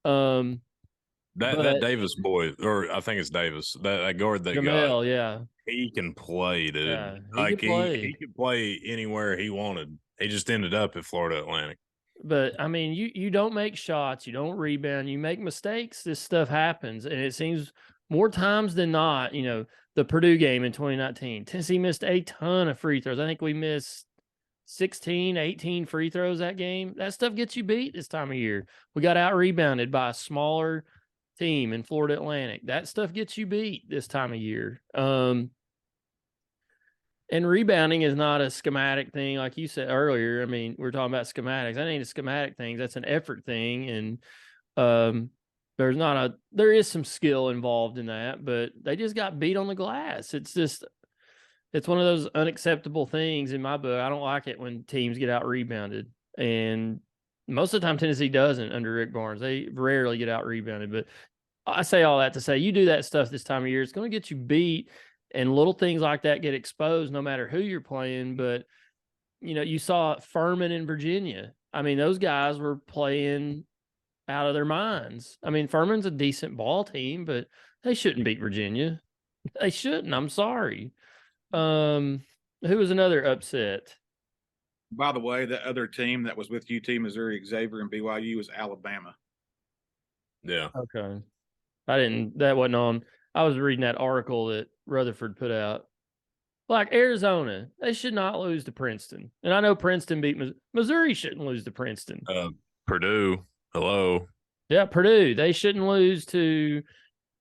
That Davis boy, or I think it's Davis, that guard they Jamel, got. yeah. He can play, dude. Yeah, he could play anywhere he wanted. He just ended up at Florida Atlantic. But I mean, you don't make shots, you don't rebound, you make mistakes. This stuff happens, and it seems more times than not. The Purdue game in 2019, Tennessee missed a ton of free throws. I think we missed 16, 18 free throws that game. That stuff gets you beat this time of year. We got out rebounded by a smaller team in Florida Atlantic. That stuff gets you beat this time of year. And rebounding is not a schematic thing, like you said earlier. I mean, we're talking about schematics. That ain't a schematic thing. That's an effort thing. And there is some skill involved in that, but they just got beat on the glass. It's one of those unacceptable things in my book. I don't like it when teams get out rebounded. And most of the time Tennessee doesn't under Rick Barnes. They rarely get out rebounded. But I say all that to say, you do that stuff this time of year, it's going to get you beat. And little things like that get exposed no matter who you're playing. But, you saw Furman in Virginia. I mean, those guys were playing out of their minds. I mean, Furman's a decent ball team, but they shouldn't beat Virginia. They shouldn't. I'm sorry. Who was another upset? By the way, the other team that was with UT, Missouri, Xavier, and BYU was Alabama. Yeah. Okay. That wasn't on. I was reading that article that Rutherford put out. Like Arizona, they should not lose to Princeton. And I know Princeton beat Missouri. Shouldn't lose to Princeton. Purdue, hello. Yeah, Purdue. They shouldn't lose to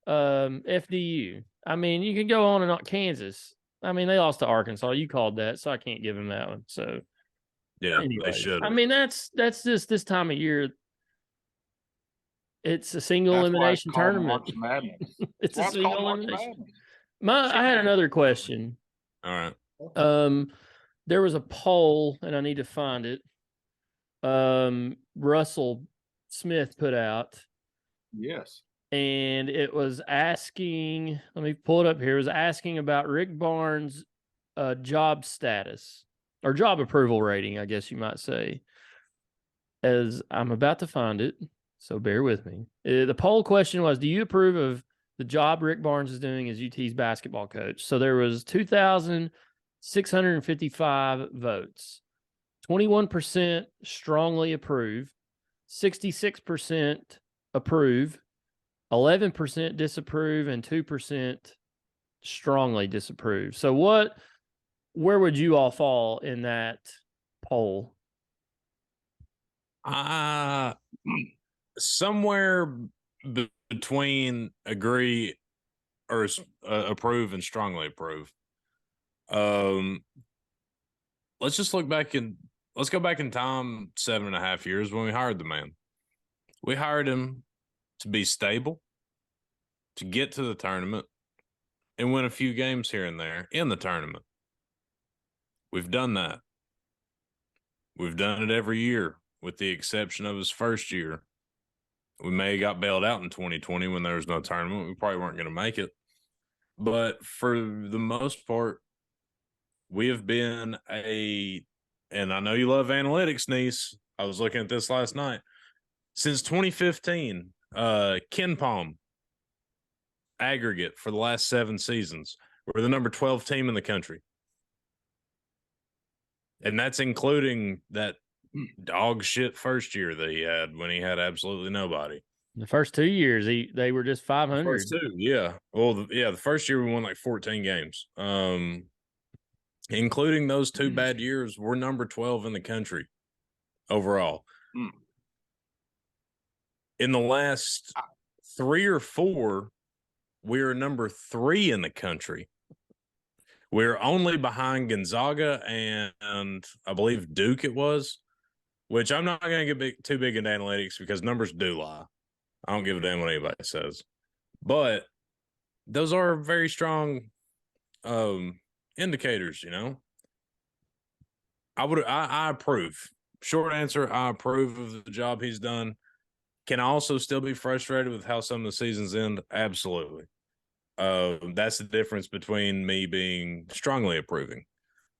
FDU. I mean, you can go on and on. Kansas. I mean, they lost to Arkansas. You called that, so I can't give them that one. So yeah, anyway, they should. I mean, that's just this time of year. It's a single elimination tournament. It's a single elimination. I had another question. All right. There was a poll, and I need to find it. Russell Smith put out. Yes. And it was asking, let me pull it up here. It was asking about Rick Barnes' job status or job approval rating, I guess you might say. As I'm about to find it, so bear with me. The poll question was, do you approve of the job Rick Barnes is doing as UT's basketball coach? So there was 2,655 votes. 21% strongly approve, 66% approve, 11% disapprove, and 2% strongly disapprove. So where would you all fall in that poll? Somewhere between agree or approve and strongly approve. Let's just look back let's go back in time 7.5 years when we hired the man. We hired him to be stable, to get to the tournament, and win a few games here and there in the tournament. We've done that. We've done it every year, with the exception of his first year. We may have got bailed out in 2020 when there was no tournament. We probably weren't going to make it. But for the most part, we have been and I know you love analytics, Nease. I was looking at this last night. Since 2015, Ken Palm aggregate for the last 7 seasons, we're the number 12 team in the country. And that's including that dog shit first year that he had when he had absolutely nobody. The first 2 years, they were just 500. First 2, yeah. Well, the first year we won like 14 games. Including those 2 bad years, we're number 12 in the country overall. In the last 3 or 4, we're number 3 in the country. We're only behind Gonzaga and I believe Duke it was, which I'm not going to get too big into analytics because numbers do lie. I don't give a damn what anybody says. But those are very strong indicators, you know. I approve. Short answer, I approve of the job he's done. Can I also still be frustrated with how some of the seasons end? Absolutely. That's the difference between me being strongly approving.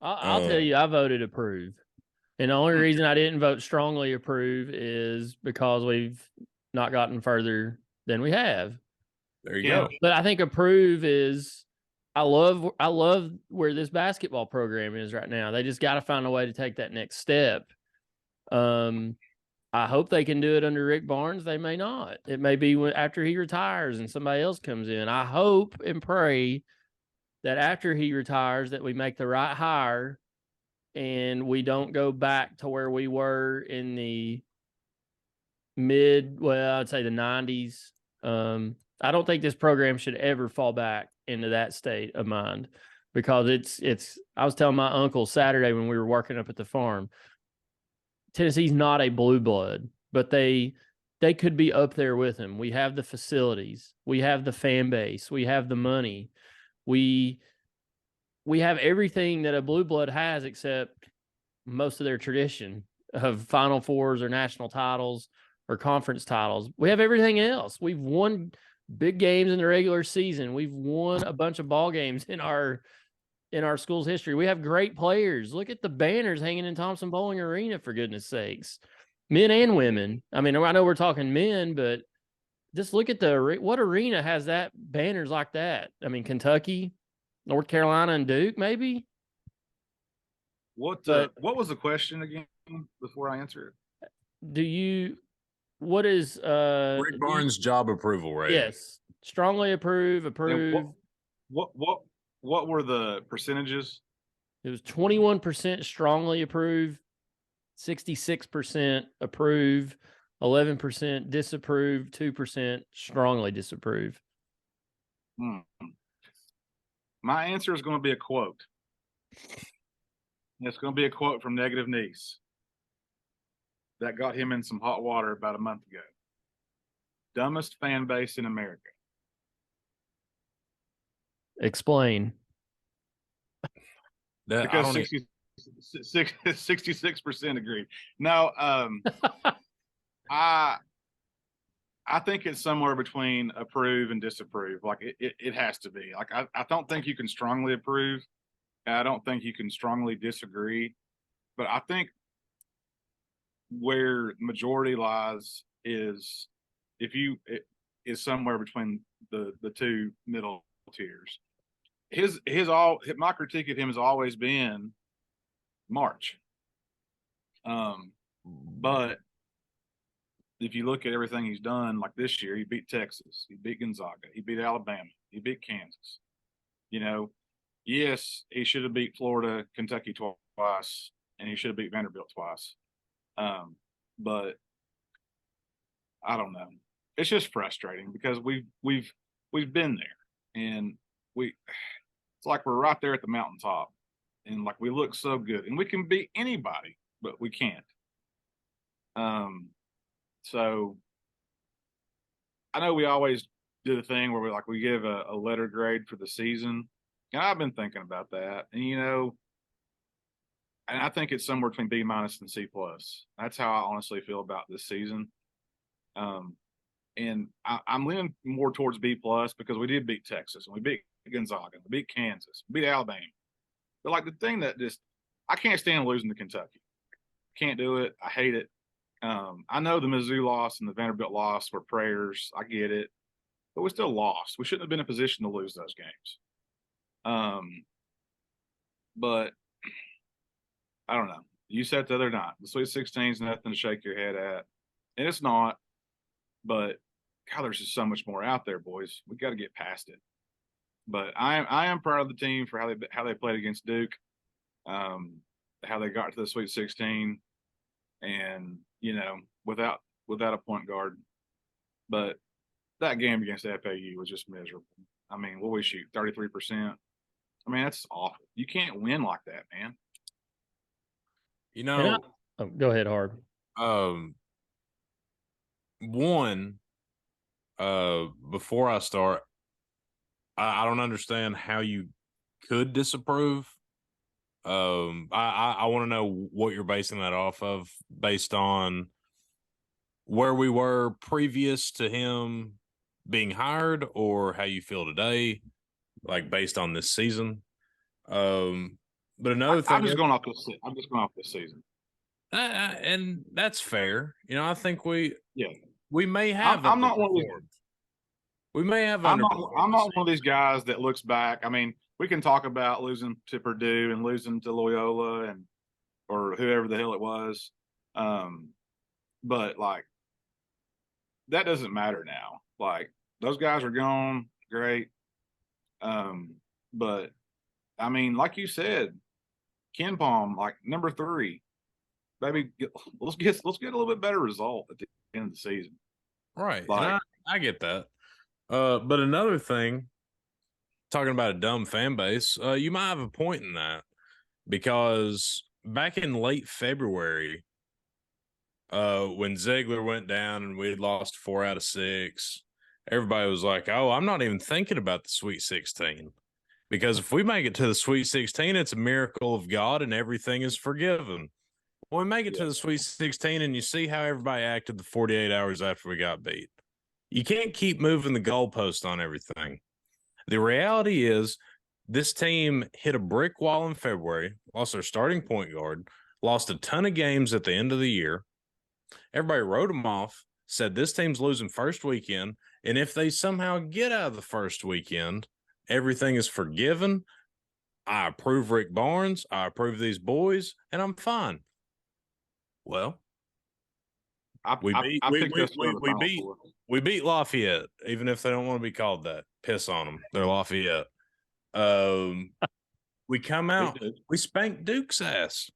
I'll tell you, I voted approve. And the only reason I didn't vote strongly approve is because we've not gotten further than we have. There you go. But I think approve is I love where this basketball program is right now. They just got to find a way to take that next step. I hope they can do it under Rick Barnes. They may not. It may be after he retires and somebody else comes in. I hope and pray that after he retires that we make the right hire and we don't go back to where we were in the I'd say the 90s. I don't think this program should ever fall back into that state of mind because I was telling my uncle Saturday when we were working up at the farm, Tennessee's not a blue blood, but they could be up there with him. We have the facilities, we have the fan base, we have the money, we have everything that a blue blood has except most of their tradition of Final Fours or national titles or conference titles. We have everything else. We've won big games in the regular season. We've won a bunch of ball games in our school's history. We have great players. Look at the banners hanging in Thompson Bowling Arena, for goodness sakes. Men and women. I mean, I know we're talking men, but just look at what arena has that banners like that? I mean, Kentucky, North Carolina, and Duke, maybe? What was the question again before I answer it? What is Rick Barnes' job approval rating? Yes. Strongly approve. What were the percentages? It was 21% strongly approve, 66% approve, 11% disapprove, 2% strongly disapprove. My answer is going to be a quote. It's going to be a quote from Negative Nease that got him in some hot water about a month ago. Dumbest fan base in America. Explain. Because 66% agreed. No, I think it's somewhere between approve and disapprove. Like it has to be. Like I don't think you can strongly approve. I don't think you can strongly disagree. But I think where majority lies is is somewhere between the 2 middle tiers. My critique of him has always been March. But if you look at everything he's done, like this year, he beat Texas, he beat Gonzaga, he beat Alabama, he beat Kansas. You know, yes, he should have beat Florida, Kentucky twice, and he should have beat Vanderbilt twice. But I don't know. It's just frustrating because we've been there, and it's like we're right there at the mountaintop, and like we look so good, and we can beat anybody, but we can't. So I know we always do the thing where we give a letter grade for the season, and I've been thinking about that, and and I think it's somewhere between B- and C+. That's how I honestly feel about this season. And I'm leaning more towards B+ because we did beat Texas, and we beat Gonzaga, we beat Kansas, we beat Alabama. But like the thing that I can't stand losing to Kentucky. Can't do it. I hate it. I know the Mizzou loss and the Vanderbilt loss were prayers. I get it, but we still lost. We shouldn't have been in a position to lose those games. But I don't know. You said the other night, the Sweet 16 is nothing to shake your head at, and it's not. But God, there's just so much more out there, boys. We got to get past it. But I am proud of the team for how they played against Duke, how they got to the Sweet 16, and without a point guard. But that game against FAU was just miserable. I mean, what we shoot 33%. I mean, that's awful. You can't win like that, man. Go ahead, Harb. One, before I start, I don't understand how you could disapprove. I want to know what you're basing that off of, based on where we were previous to him being hired, or how you feel today, like based on this season. But another thing, I'm just going off this season. And that's fair. I think we may have. I'm not one of these. We may have. I'm not one of these guys that looks back. I mean, we can talk about losing to Purdue and losing to Loyola or whoever the hell it was, but like that doesn't matter now. Like those guys are gone. Great. But I mean, like you said, Ken Palm, like number 3, maybe let's get a little bit better result at the end of the season. Right. Like, I get that. But another thing, talking about a dumb fan base, you might have a point in that, because back in late February, when Ziegler went down and we had lost 4 out of 6, everybody was like, "Oh, I'm not even thinking about the Sweet 16, because if we make it to the Sweet 16, it's a miracle of God and everything is forgiven." When we make it to the Sweet 16 and you see how everybody acted the 48 hours after we got beat, you can't keep moving the goalpost on everything. The reality is this team hit a brick wall in February, lost their starting point guard, lost a ton of games at the end of the year. Everybody wrote them off, said this team's losing first weekend, and if they somehow get out of the first weekend, everything is forgiven. I approve Rick Barnes. I approve these boys, and I'm fine. Well, we beat Lafayette, even if they don't want to be called that. Piss on them. They're Lafayette. We come out, we spanked Duke's ass.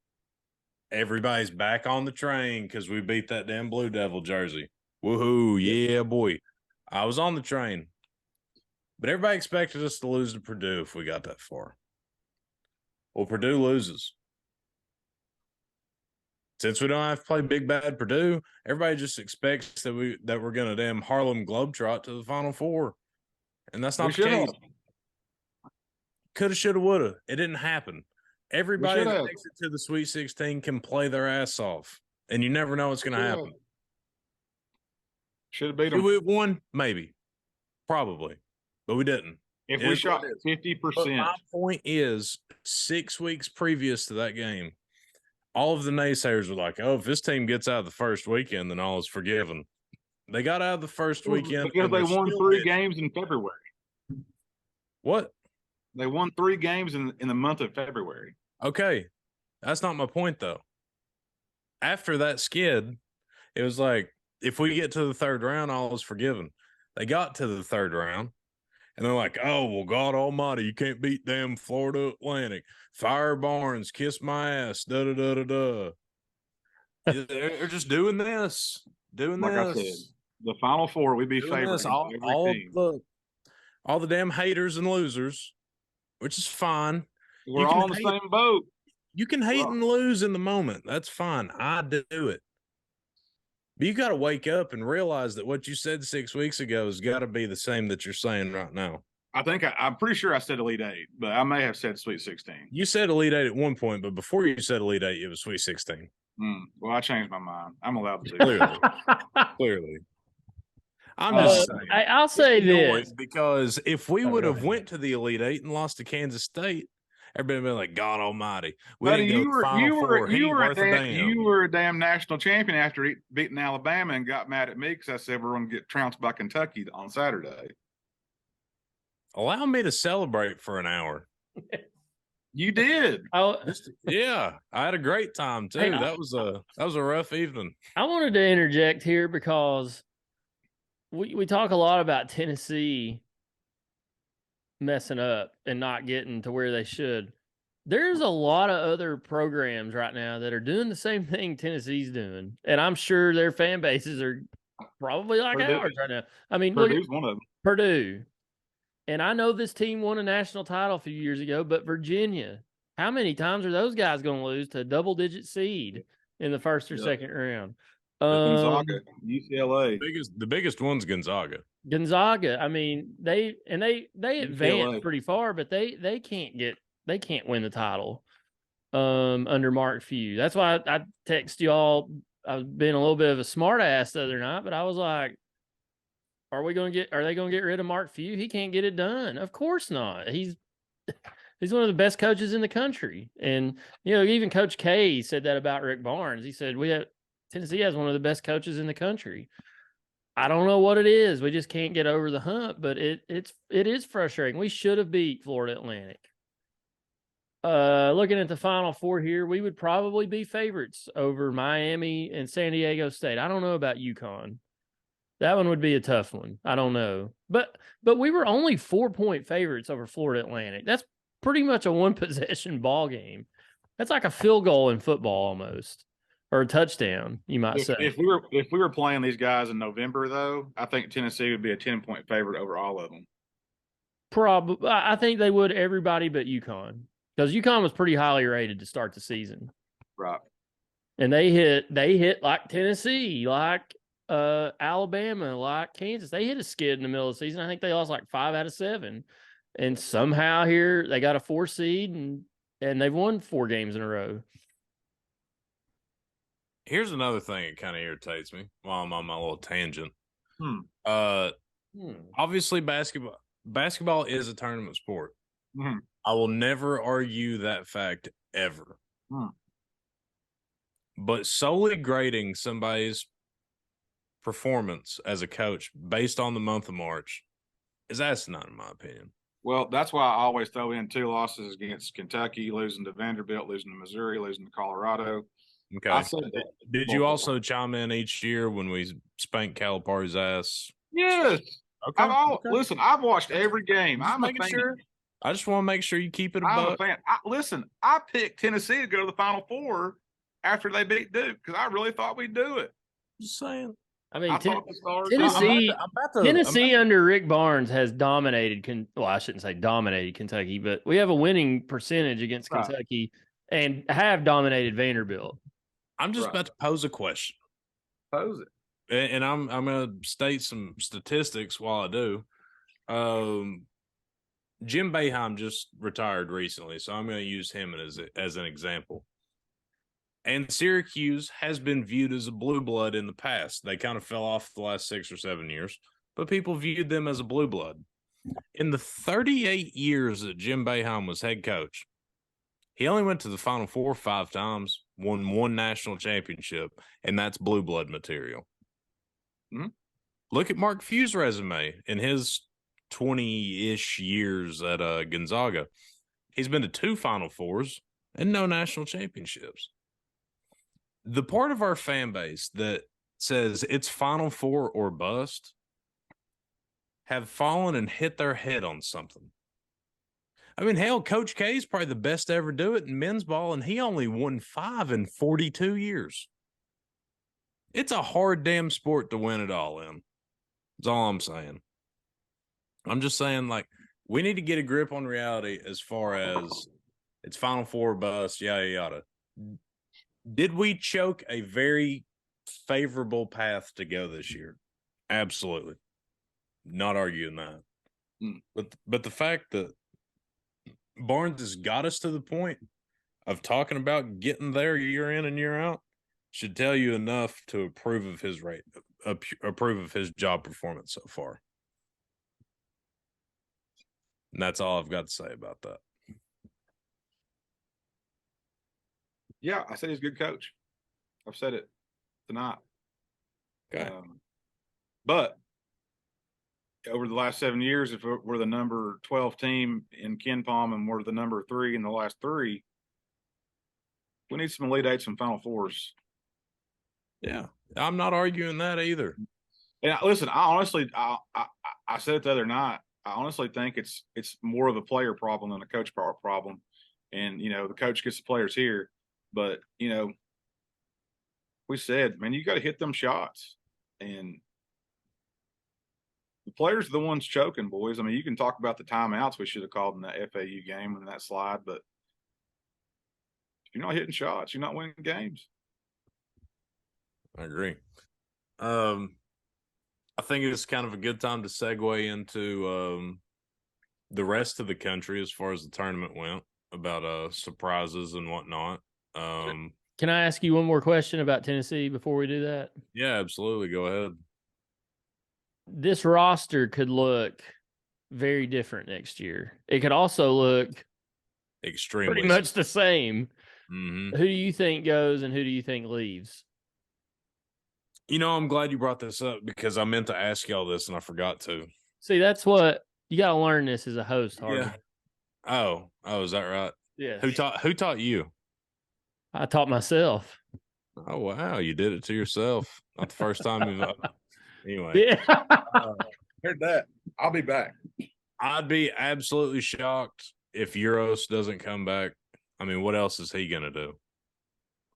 Everybody's back on the train because we beat that damn Blue Devil jersey. Woohoo, yeah, boy. I was on the train. But everybody expected us to lose to Purdue if we got that far. Well, Purdue loses. Since we don't have to play big bad Purdue, everybody just expects that we're gonna damn Harlem Globetrot to the Final Four, and that's not the case. Coulda, shoulda, woulda. It didn't happen. Everybody that makes it to the Sweet 16 can play their ass off, and you never know what's gonna happen. Should have beat them. We won, maybe, probably, but we didn't. If we shot 50%. My point is, 6 weeks previous to that game, all of the naysayers were like, "Oh, if this team gets out of the first weekend, then all is forgiven." They got out of the first weekend because they won 3 games in February. What? They won 3 games in the month of February. Okay, that's not my point though. After that skid, it was like, if we get to the third round, all is forgiven. They got to the third round, and they're like, oh, well, God almighty, you can't beat damn Florida Atlantic. Fire Barnes, kiss my ass, da-da-da-da-da. They're just doing this. Like I said, the Final Four, we'd be favored all the damn haters and losers, which is fine. We're all in the same boat. You can hate and lose in the moment. That's fine. I do it. But you got to wake up and realize that what you said 6 weeks ago has got to be the same that you're saying right now. I'm pretty sure I said Elite Eight, but I may have said Sweet 16. You said Elite Eight at one point, but before you said Elite Eight, it was Sweet 16. Well, I changed my mind. I'm allowed to do Clearly. I'm just saying. I'll say this. Because if we would have went to the Elite Eight and lost to Kansas State, everybody would be like, God almighty. You were a damn national champion after beating Alabama and got mad at me because I said we're going to get trounced by Kentucky on Saturday. Allow me to celebrate for an hour. You did. Yeah, I had a great time too. That was a rough evening. I wanted to interject here because we talk a lot about Tennessee messing up and not getting to where they should. There's a lot of other programs right now that are doing the same thing Tennessee's doing, and I'm sure their fan bases are probably like ours right now. I mean, Purdue's one of them. Purdue. And I know this team won a national title a few years ago, but Virginia, how many times are those guys going to lose to a double-digit seed in the first or second round? Gonzaga, UCLA. The biggest one's Gonzaga. I mean, they advanced pretty far, but they can't win the title under Mark Few. That's why I text y'all. I've been a little bit of a smart ass the other night, but I was like, are they going to get rid of Mark Few? He can't get it done. Of course not. He's one of the best coaches in the country. And, even Coach K said that about Rick Barnes. He said, Tennessee has one of the best coaches in the country. I don't know what it is. We just can't get over the hump, but it is frustrating. We should have beat Florida Atlantic. Looking at the Final Four here, we would probably be favorites over Miami and San Diego State. I don't know about UConn. That one would be a tough one. I don't know. But we were only 4-point favorites over Florida Atlantic. That's pretty much a one-possession ball game. That's like a field goal in football almost, or a touchdown, you might say. If we were playing these guys in November, though, I think Tennessee would be a 10-point favorite over all of them. Probably. I think they would everybody but UConn, because UConn was pretty highly rated to start the season. Right. And they hit like Tennessee, like Alabama, like Kansas. They hit a skid in the middle of the season. I think they lost like 5 out of 7. And somehow here they got a 4 seed and they've won 4 games in a row. Here's another thing that kind of irritates me while I'm on my little tangent. Obviously basketball is a tournament sport. I will never argue that fact ever. But solely grading somebody's performance as a coach based on the month of March is asinine, in my opinion. Well, that's why I always throw in 2 losses against Kentucky, losing to Vanderbilt, losing to Missouri, losing to Colorado. Okay. I said that. Did you also chime in each year when we spank Calipari's ass? Yes. Okay. Listen, I've watched every game. I'm a fan. Sure. I just want to make sure you keep it I'm a fan. Listen, I picked Tennessee to go to the Final Four after they beat Duke because I really thought we'd do it. Just saying. I mean, Tennessee under Rick Barnes has dominated. I shouldn't say dominated Kentucky, but we have a winning percentage against Kentucky and have dominated Vanderbilt. I'm just about to pose a question. Pose it. And I'm going to state some statistics while I do. Jim Boeheim just retired recently, so I'm going to use him as an example. And Syracuse has been viewed as a blue blood in the past. They kind of fell off the last 6 or 7 years, but people viewed them as a blue blood. In the 38 years that Jim Boeheim was head coach, he only went to the Final Four 5 times, won 1 national championship, and that's blue blood material. Look at Mark Few's resume in his 20-ish years at Gonzaga. He's been to 2 Final Fours and no national championships. The part of our fan base that says it's Final Four or bust have fallen and hit their head on something. I mean, hell, Coach K is probably the best to ever do it in men's ball, and he only won 5 in 42 years. It's a hard damn sport to win it all in. That's all I'm saying. I'm just saying, like, we need to get a grip on reality as far as it's Final Four bust, yada, yada. Did we choke a very favorable path to go this year? Absolutely. Not arguing that. But the fact that Barnes has got us to the point of talking about getting there year in and year out should tell you enough to approve of his approve of his job performance so far. And that's all I've got to say about that. Yeah, I said he's a good coach. I've said it tonight. Okay. But over the last 7 years, if we're the number 12 team in Ken Palm and we're the number 3 in the last 3, we need some Elite Eights and Final Fours. Yeah, I'm not arguing that either. And listen, I honestly, I said it the other night. I honestly think it's more of a player problem than a coach problem. And the coach gets the players here, but we said, man, you got to hit them shots, and the players are the ones choking, boys. I mean, you can talk about the timeouts we should have called in that FAU game in that slide, but if you're not hitting shots, you're not winning games. I agree. I think it's kind of a good time to segue into the rest of the country as far as the tournament went, about surprises and whatnot. Can I ask you one more question about Tennessee before we do that? Yeah, absolutely. Go ahead. This roster could look very different next year. It could also look Extremely pretty much the same. Mm-hmm. Who do you think goes and who do you think leaves? I'm glad you brought this up because I meant to ask y'all this and I forgot to. See, that's what you got to learn this as a host, Harb. Yeah. Oh, is that right? Yeah. Who taught you? I taught myself. Oh, wow. You did it to yourself. Not the first time you've anyway. Yeah. Heard that. I'll be back. I'd be absolutely shocked if Euros doesn't come back. I mean, what else is he going to do?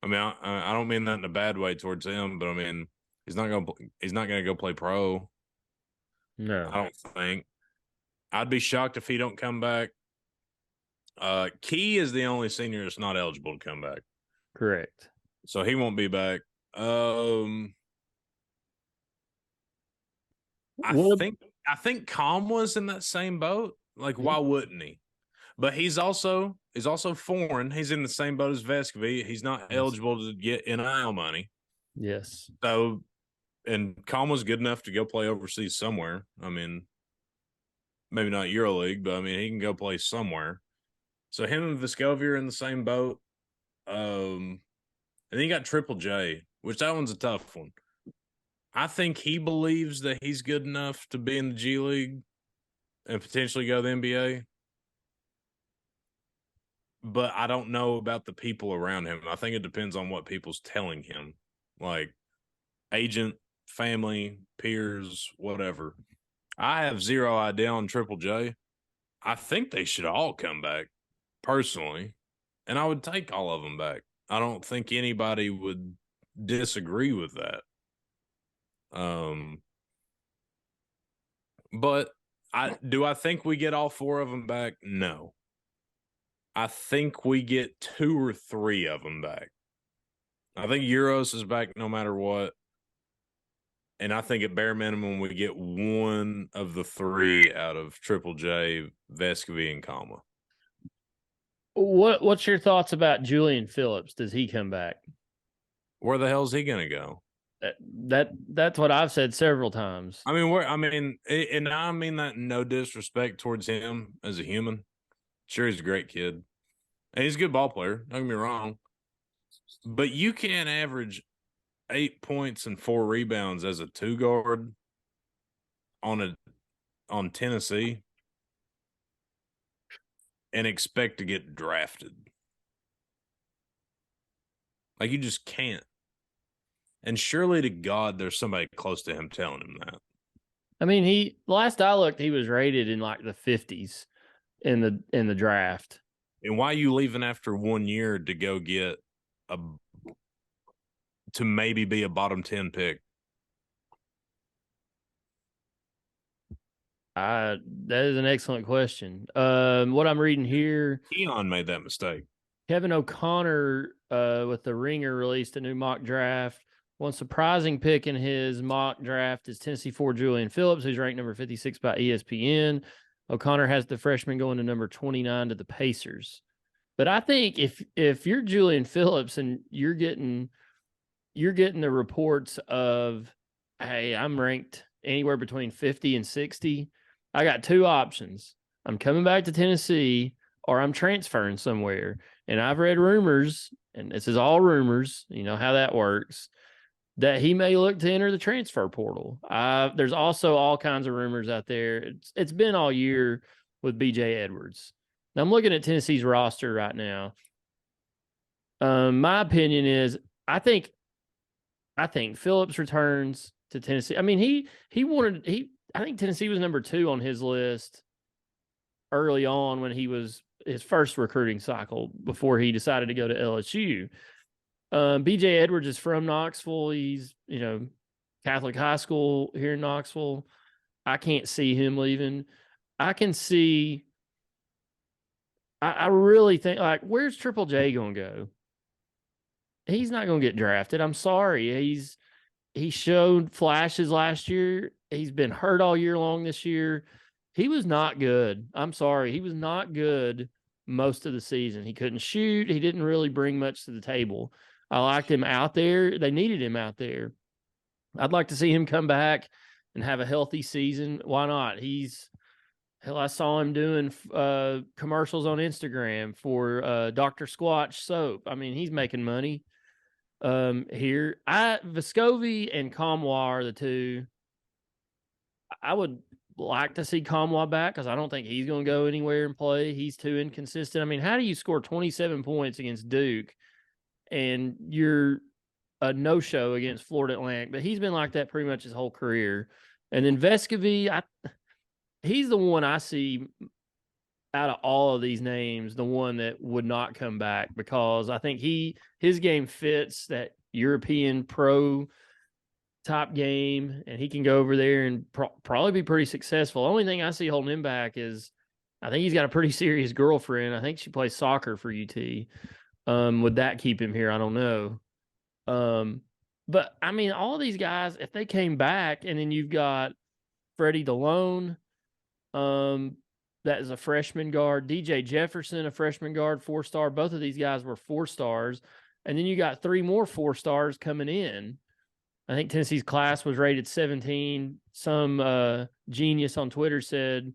I mean, I don't mean that in a bad way towards him, but I mean, he's not going to go play pro. No. I don't think. I'd be shocked if he don't come back. Key is the only senior that's not eligible to come back. Correct. So he won't be back. I think Calm was in that same boat. Like, why wouldn't he? But he's also foreign. He's in the same boat as Vescovy. He's not eligible to get NIL money. Yes. So, and Calm was good enough to go play overseas somewhere. I mean, maybe not EuroLeague, but I mean, he can go play somewhere. So him and Vescovy are in the same boat. And then you got Triple J, which that one's a tough one. I think he believes that he's good enough to be in the G League and potentially go to the NBA. But I don't know about the people around him. I think it depends on what people's telling him, like agent, family, peers, whatever. I have zero idea on Triple J. I think they should all come back, personally, and I would take all of them back. I don't think anybody would disagree with that. But I think we get all 4 of them back? No. I think we get 2 or 3 of them back. I think Euros is back no matter what. And I think at bare minimum, we get 1 of the 3 out of Triple J, Vescovy, and Kama. What's your thoughts about Julian Phillips? Does he come back? Where the hell is he going to go? That's what I've said several times. I mean, and I mean that no disrespect towards him as a human. Sure, he's a great kid. And he's a good ball player. Don't get me wrong. But you can't average 8 points and 4 rebounds as a 2 guard on Tennessee and expect to get drafted. Like, you just can't. And surely to God, there's somebody close to him telling him that. I mean, last I looked, he was rated in like the 50s in the draft. And why are you leaving after 1 year to go get to maybe be a bottom 10 pick? That is an excellent question. What I'm reading here, Keon made that mistake. Kevin O'Connor with the Ringer released a new mock draft. One surprising pick in his mock draft is Tennessee forward Julian Phillips, who's ranked number 56 by ESPN. O'Connor has the freshman going to number 29 to the Pacers. But I think if you're Julian Phillips and you're getting the reports of, hey, I'm ranked anywhere between 50 and 60, I got two options. I'm coming back to Tennessee or I'm transferring somewhere. And I've read rumors, and this is all rumors, you know how that works, that he may look to enter the transfer portal. There's also all kinds of rumors out there. It's been all year with BJ Edwards. Now I'm looking at Tennessee's roster right now. My opinion is I think Phillips returns to Tennessee. I mean, I think Tennessee was number 2 on his list early on when he was his first recruiting cycle before he decided to go to LSU. BJ Edwards is from Knoxville. He's, Catholic high school here in Knoxville. I can't see him leaving. I can see, I really think, like, where's Triple J going to go? He's not going to get drafted. I'm sorry. He showed flashes last year. He's been hurt all year long this year. He was not good. I'm sorry. He was not good most of the season. He couldn't shoot. He didn't really bring much to the table. I liked him out there. They needed him out there. I'd like to see him come back and have a healthy season. Why not? I saw him doing commercials on Instagram for Dr. Squatch soap. I mean, he's making money here. Vescovi and Kamwa are the two. I would like to see Kamwa back because I don't think he's going to go anywhere and play. He's too inconsistent. I mean, how do you score 27 points against Duke and you're a no-show against Florida Atlantic? But he's been like that pretty much his whole career. And then Vescovi, he's the one I see out of all of these names, the one that would not come back because I think his game fits that European pro type game, and he can go over there and probably be pretty successful. The only thing I see holding him back is I think he's got a pretty serious girlfriend. I think she plays soccer for UT. Would that keep him here? I don't know. But I mean, all of these guys, if they came back, and then you've got Freddie DeLone, that is a freshman guard. DJ Jefferson, a freshman guard, 4-star. Both of these guys were 4 stars. And then you got 3 more 4 stars coming in. I think Tennessee's class was rated 17. Some genius on Twitter said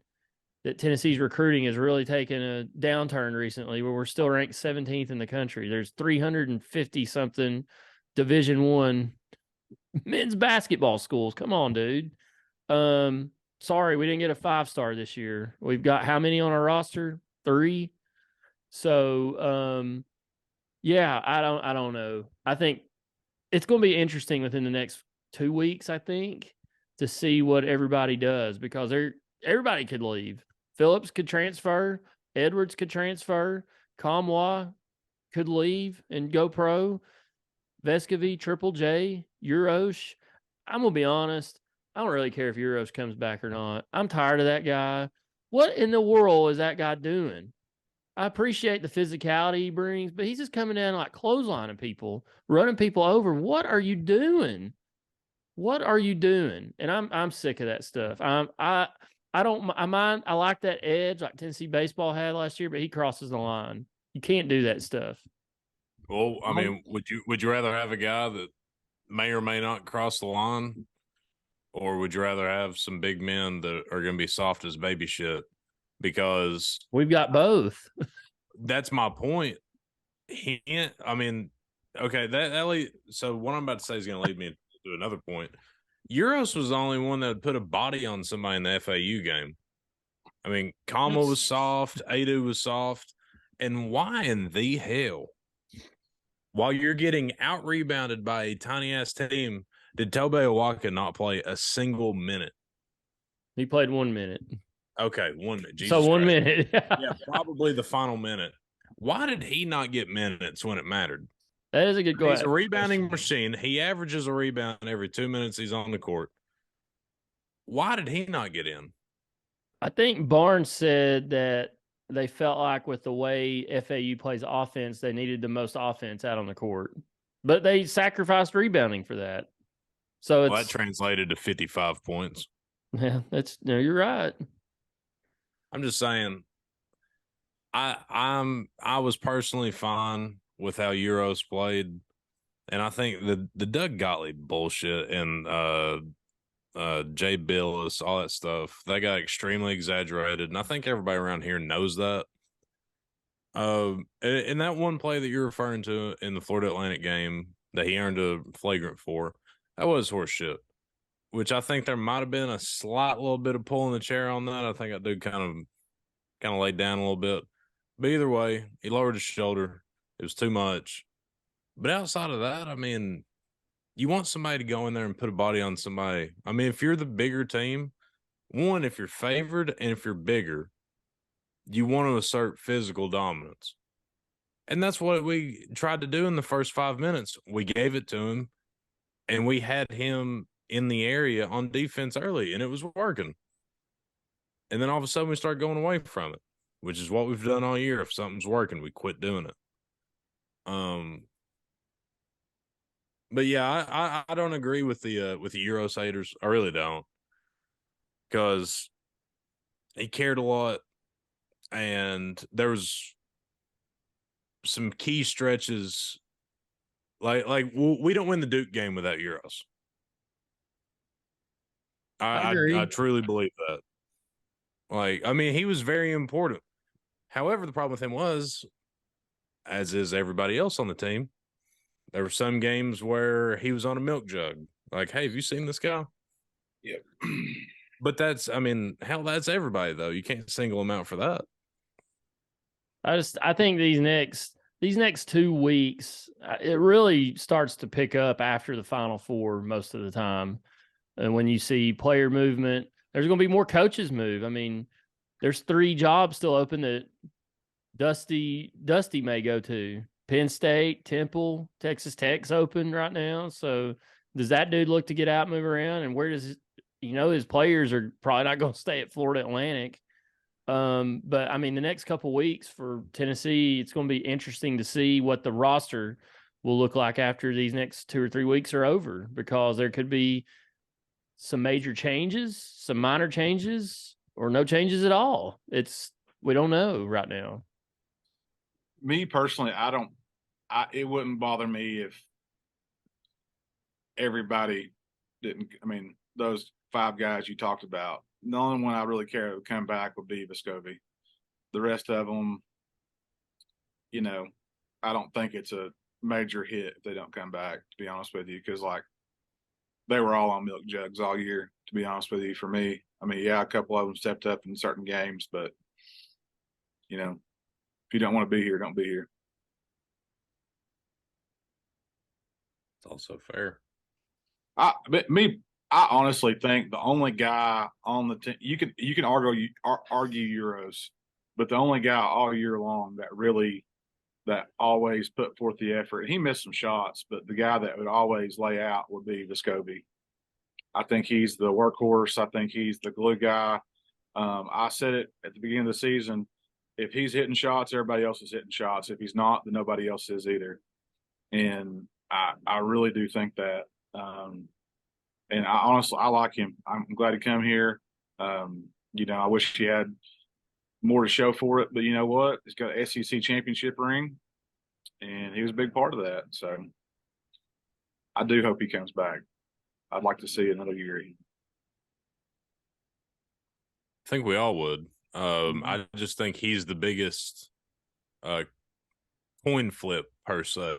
that Tennessee's recruiting has really taken a downturn recently, where we're still ranked 17th in the country. There's 350-something Division I men's basketball schools. Come on, dude. Sorry, we didn't get a 5-star this year. We've got how many on our roster? 3. So, yeah, I don't know. I think it's going to be interesting within the next 2 weeks, I think, to see what everybody does because everybody could leave. Phillips could transfer. Edwards could transfer. Kamwa could leave and go pro. Vescovi, Triple J, Urosh. I'm going to be honest. I don't really care if Urosh comes back or not. I'm tired of that guy. What in the world is that guy doing? I appreciate the physicality he brings, but he's just coming down like clotheslining people, running people over. What are you doing? What are you doing? And I'm sick of that stuff. I like that edge like Tennessee baseball had last year, but he crosses the line. You can't do that stuff. Well, I mean, would you rather have a guy that may or may not cross the line, or would you rather have some big men that are going to be soft as baby shit? Because we've got both. That's my point. I mean, okay, so what I'm about to say is going to lead me to another point. Urosh was the only one that would put a body on somebody in the FAU game. I mean, Kama was soft, Adu was soft, and why in the hell while you're getting out rebounded by a tiny ass team, did Tobey Owaka not play a single minute? He played 1 minute. Okay, 1 minute. So Jesus 1 Christ. minute. Yeah, probably the final minute. Why did he not get minutes when it mattered? That is a good He's a question. rebounding machine. He averages a rebound every 2 minutes he's on the court. Why did he not get in? I think Barnes said that they felt like with the way FAU plays offense, they needed the most offense out on the court. But they sacrificed rebounding for that. So Well, that it's translated to 55 points. yeah, no, you're right. I'm just saying, I was personally fine with how Euros played, and I think the Doug Gottlieb bullshit and Jay Billis, all that stuff, that got extremely exaggerated, and I think everybody around here knows that. In that one play that you're referring to in the Florida Atlantic game that he earned a flagrant for, that was horse shit. Which I think there might have been a slight little bit of pulling the chair on that. I think that dude kind of laid down a little bit. But either way, he lowered his shoulder. It was too much. But outside of that, I mean, you want somebody to go in there and put a body on somebody. I mean, if you're the bigger team, one, if you're favored and if you're bigger, you want to assert physical dominance. And that's what we tried to do in the first 5 minutes. We gave it to him, and we had him in the area on defense early, and it was working. And then all of a sudden we start going away from it, which is what we've done all year. If something's working, we quit doing it. But yeah, I don't agree with the Euros haters. I really don't, because he cared a lot, and there was some key stretches. Like we don't win the Duke game without Euros. I agree. I truly believe that. Like, I mean, he was very important. However, the problem with him was, as is everybody else on the team, there were some games where he was on a milk jug. Like, hey, have you seen this guy? Yep. But that's, I mean, hell, that's everybody, though. You can't single him out for that. I think these next 2 weeks, it really starts to pick up after the Final Four most of the time. And when you see player movement, there's going to be more coaches move. I mean, there's 3 jobs still open that Dusty may go to. Penn State, Temple, Texas Tech's open right now. So does that dude look to get out and move around? And where does his players are probably not going to stay at Florida Atlantic. But I mean, the next couple weeks for Tennessee, it's going to be interesting to see what the roster will look like after these next 2 or 3 weeks are over, because there could be some major changes, some minor changes, or no changes at all. We don't know right now. Me personally, it wouldn't bother me if everybody didn't. I mean, those 5 guys you talked about, the only one I really care would come back would be Vescovi. The rest of them, I don't think it's a major hit if they don't come back, to be honest with you, because like they were all on milk jugs all year, to be honest with you. For me, I mean, yeah, a couple of them stepped up in certain games, but if you don't want to be here, don't be here. It's also fair. I honestly think the only guy on the team, you can argue Euros, but the only guy all year long that always put forth the effort. He missed some shots, but the guy that would always lay out would be Vescovi. I think he's the workhorse. I think he's the glue guy. I said it at the beginning of the season. If he's hitting shots, everybody else is hitting shots. If he's not, then nobody else is either. And I really do think that. And I like him. I'm glad he come here. I wish he had more to show for it, but you know what? He's got an SEC championship ring, and he was a big part of that. So I do hope he comes back. I'd like to see another year. I think we all would. I just think he's the biggest coin flip per se.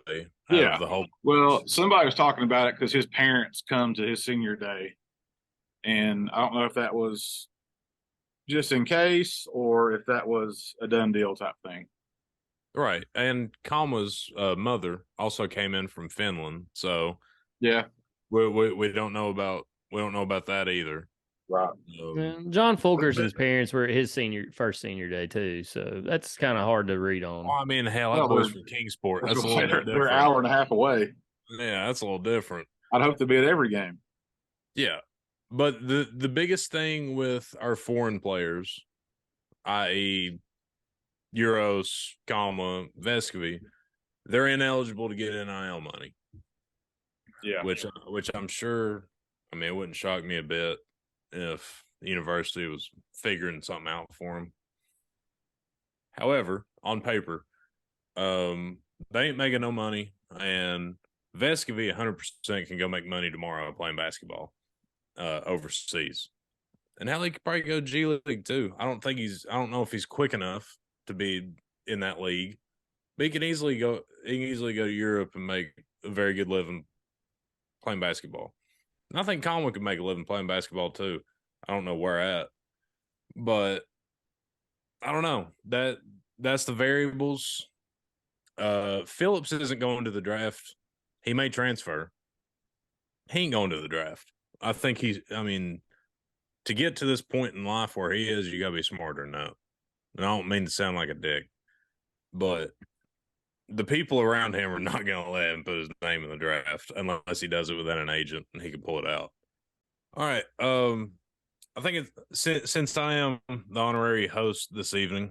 Yeah. Of the whole. Well, somebody was talking about it because his parents come to his senior day, and I don't know if that was just in case or if that was a done deal type thing. Right. And Kalma's mother also came in from Finland. So Yeah, we don't know about that either. right. John Fulker's But, parents were at his first senior day too, so that's kind of hard to read on. I mean, hell, that Well, boy's from Kingsport. I was That's a gonna say little bit they're an different. hour and a half away. Yeah, that's a little different. I'd hope to be at every game. Yeah. But the biggest thing with our foreign players, i.e. Euros, Kalma, Vescovy, they're ineligible to get NIL money. Yeah. Which I'm sure, I mean, it wouldn't shock me a bit if the university was figuring something out for them. However, on paper, they ain't making no money, and Vescovy 100% can go make money tomorrow playing basketball overseas. And hell, he could probably go G League too. I don't know if he's quick enough to be in that league, but he can easily go to Europe and make a very good living playing basketball. And I think Conway could make a living playing basketball too. I don't know where at, but I don't know. That's the variables. Phillips isn't going to the draft. He may transfer. He ain't going to the draft. I think to get to this point in life where he is, you gotta be smarter than that. And I don't mean to sound like a dick, but the people around him are not gonna let him put his name in the draft unless he does it without an agent and he can pull it out. All right. I think since I am the honorary host this evening,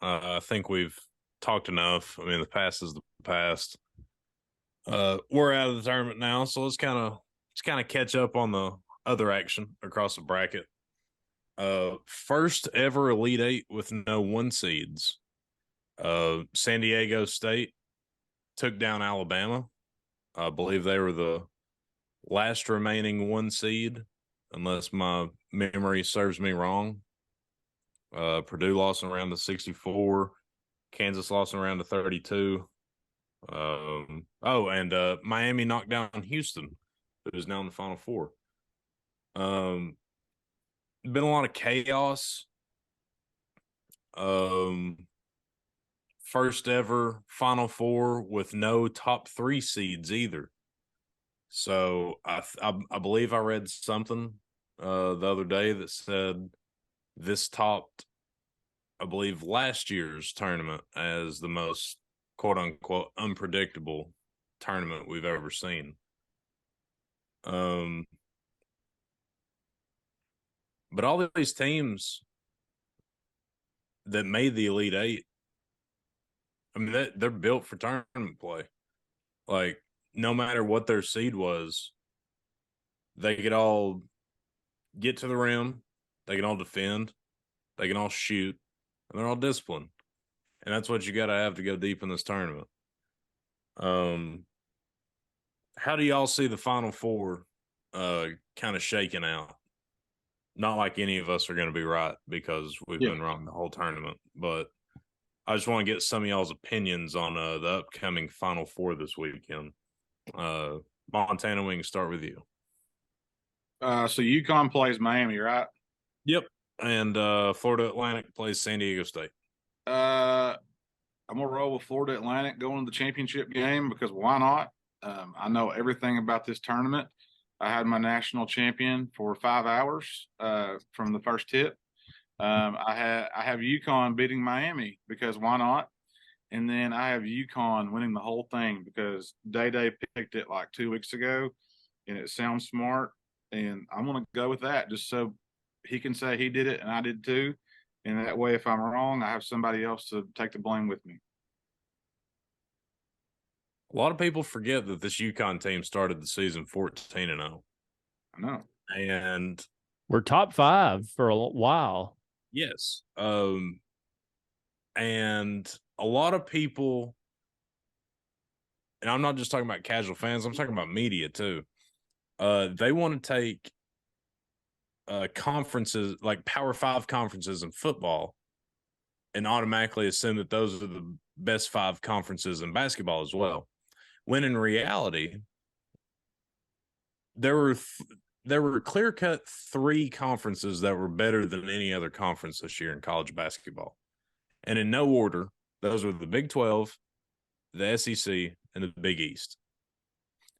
I think we've talked enough. I mean, the past is the past. We're out of the tournament now, so let's kind of catch up on the other action across the bracket. First ever Elite Eight with no one seeds. San Diego State took down Alabama. I believe they were the last remaining one seed, unless my memory serves me wrong. Purdue lost in round of 64. Kansas lost in round of 32. Miami knocked down Houston, who's now in the Final Four. Been a lot of chaos. First ever Final Four with no top 3 seeds either. So I believe I read something the other day that said this topped, I believe, last year's tournament as the most quote unquote unpredictable tournament we've ever seen. But all these teams that made the Elite Eight, I mean, they're built for tournament play. Like, no matter what their seed was, they could all get to the rim, they can all defend, they can all shoot, and they're all disciplined. And that's what you got to have to go deep in this tournament. How do y'all see the Final Four kind of shaking out? Not like any of us are going to be right because we've been wrong the whole tournament, but I just want to get some of y'all's opinions on the upcoming Final Four this weekend. Montana, we can start with you. So UConn plays Miami, right? Yep. And Florida Atlantic plays San Diego State. I'm gonna roll with Florida Atlantic going to the championship game because why not? I know everything about this tournament. I had my national champion for 5 hours from the first tip. I have UConn beating Miami because why not? And then I have UConn winning the whole thing because Day picked it like 2 weeks ago, and it sounds smart. And I'm gonna go with that just so he can say he did it and I did too. And that way, if I'm wrong, I have somebody else to take the blame with me. A lot of people forget that this UConn team started the season 14-0. I know. And we're top 5 for a while. Yes. And a lot of people, and I'm not just talking about casual fans, I'm talking about media too. They want to take conferences, like Power 5 conferences in football, and automatically assume that those are the best 5 conferences in basketball as well. When in reality, there were clear-cut 3 conferences that were better than any other conference this year in college basketball. And in no order, Those were the Big 12, the SEC, and the Big East.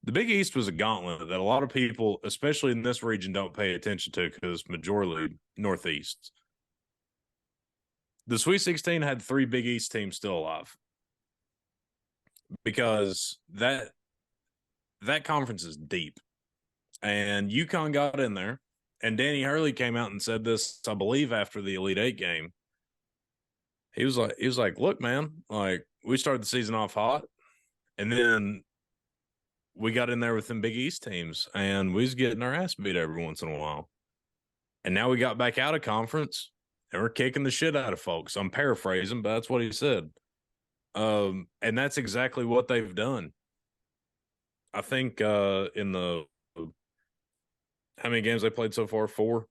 The Big East was a gauntlet that a lot of people, especially in this region, don't pay attention to because majority Northeast. The Sweet 16 had 3 Big East teams still alive because that conference is deep. And UConn got in there, and Danny Hurley came out and said this, I believe, after the Elite Eight game. He was like, look, man, like, we started the season off hot, and then we got in there with them Big East teams, and we was getting our ass beat every once in a while. And now we got back out of conference, and we're kicking the shit out of folks. I'm paraphrasing, but that's what he said. And that's exactly what they've done. I think in the how many games they played so far? 4.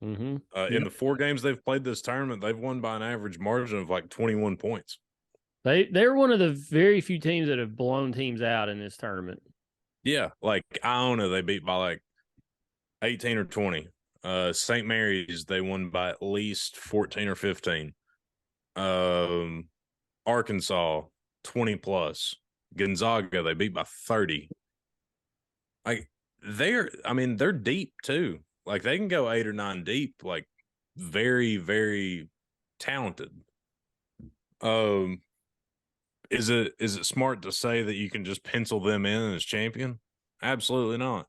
Mm-hmm. In the 4 games they've played this tournament, they've won by an average margin of like 21 points. They're one of the very few teams that have blown teams out in this tournament. Yeah, like Iona, they beat by like 18 or 20. St. Mary's, they won by at least 14 or 15. Arkansas, 20 plus. Gonzaga, they beat by 30. Like, they're deep too. Like, they can go 8 or 9 deep, like, very, very talented. Is it smart to say that you can just pencil them in as champion? Absolutely not.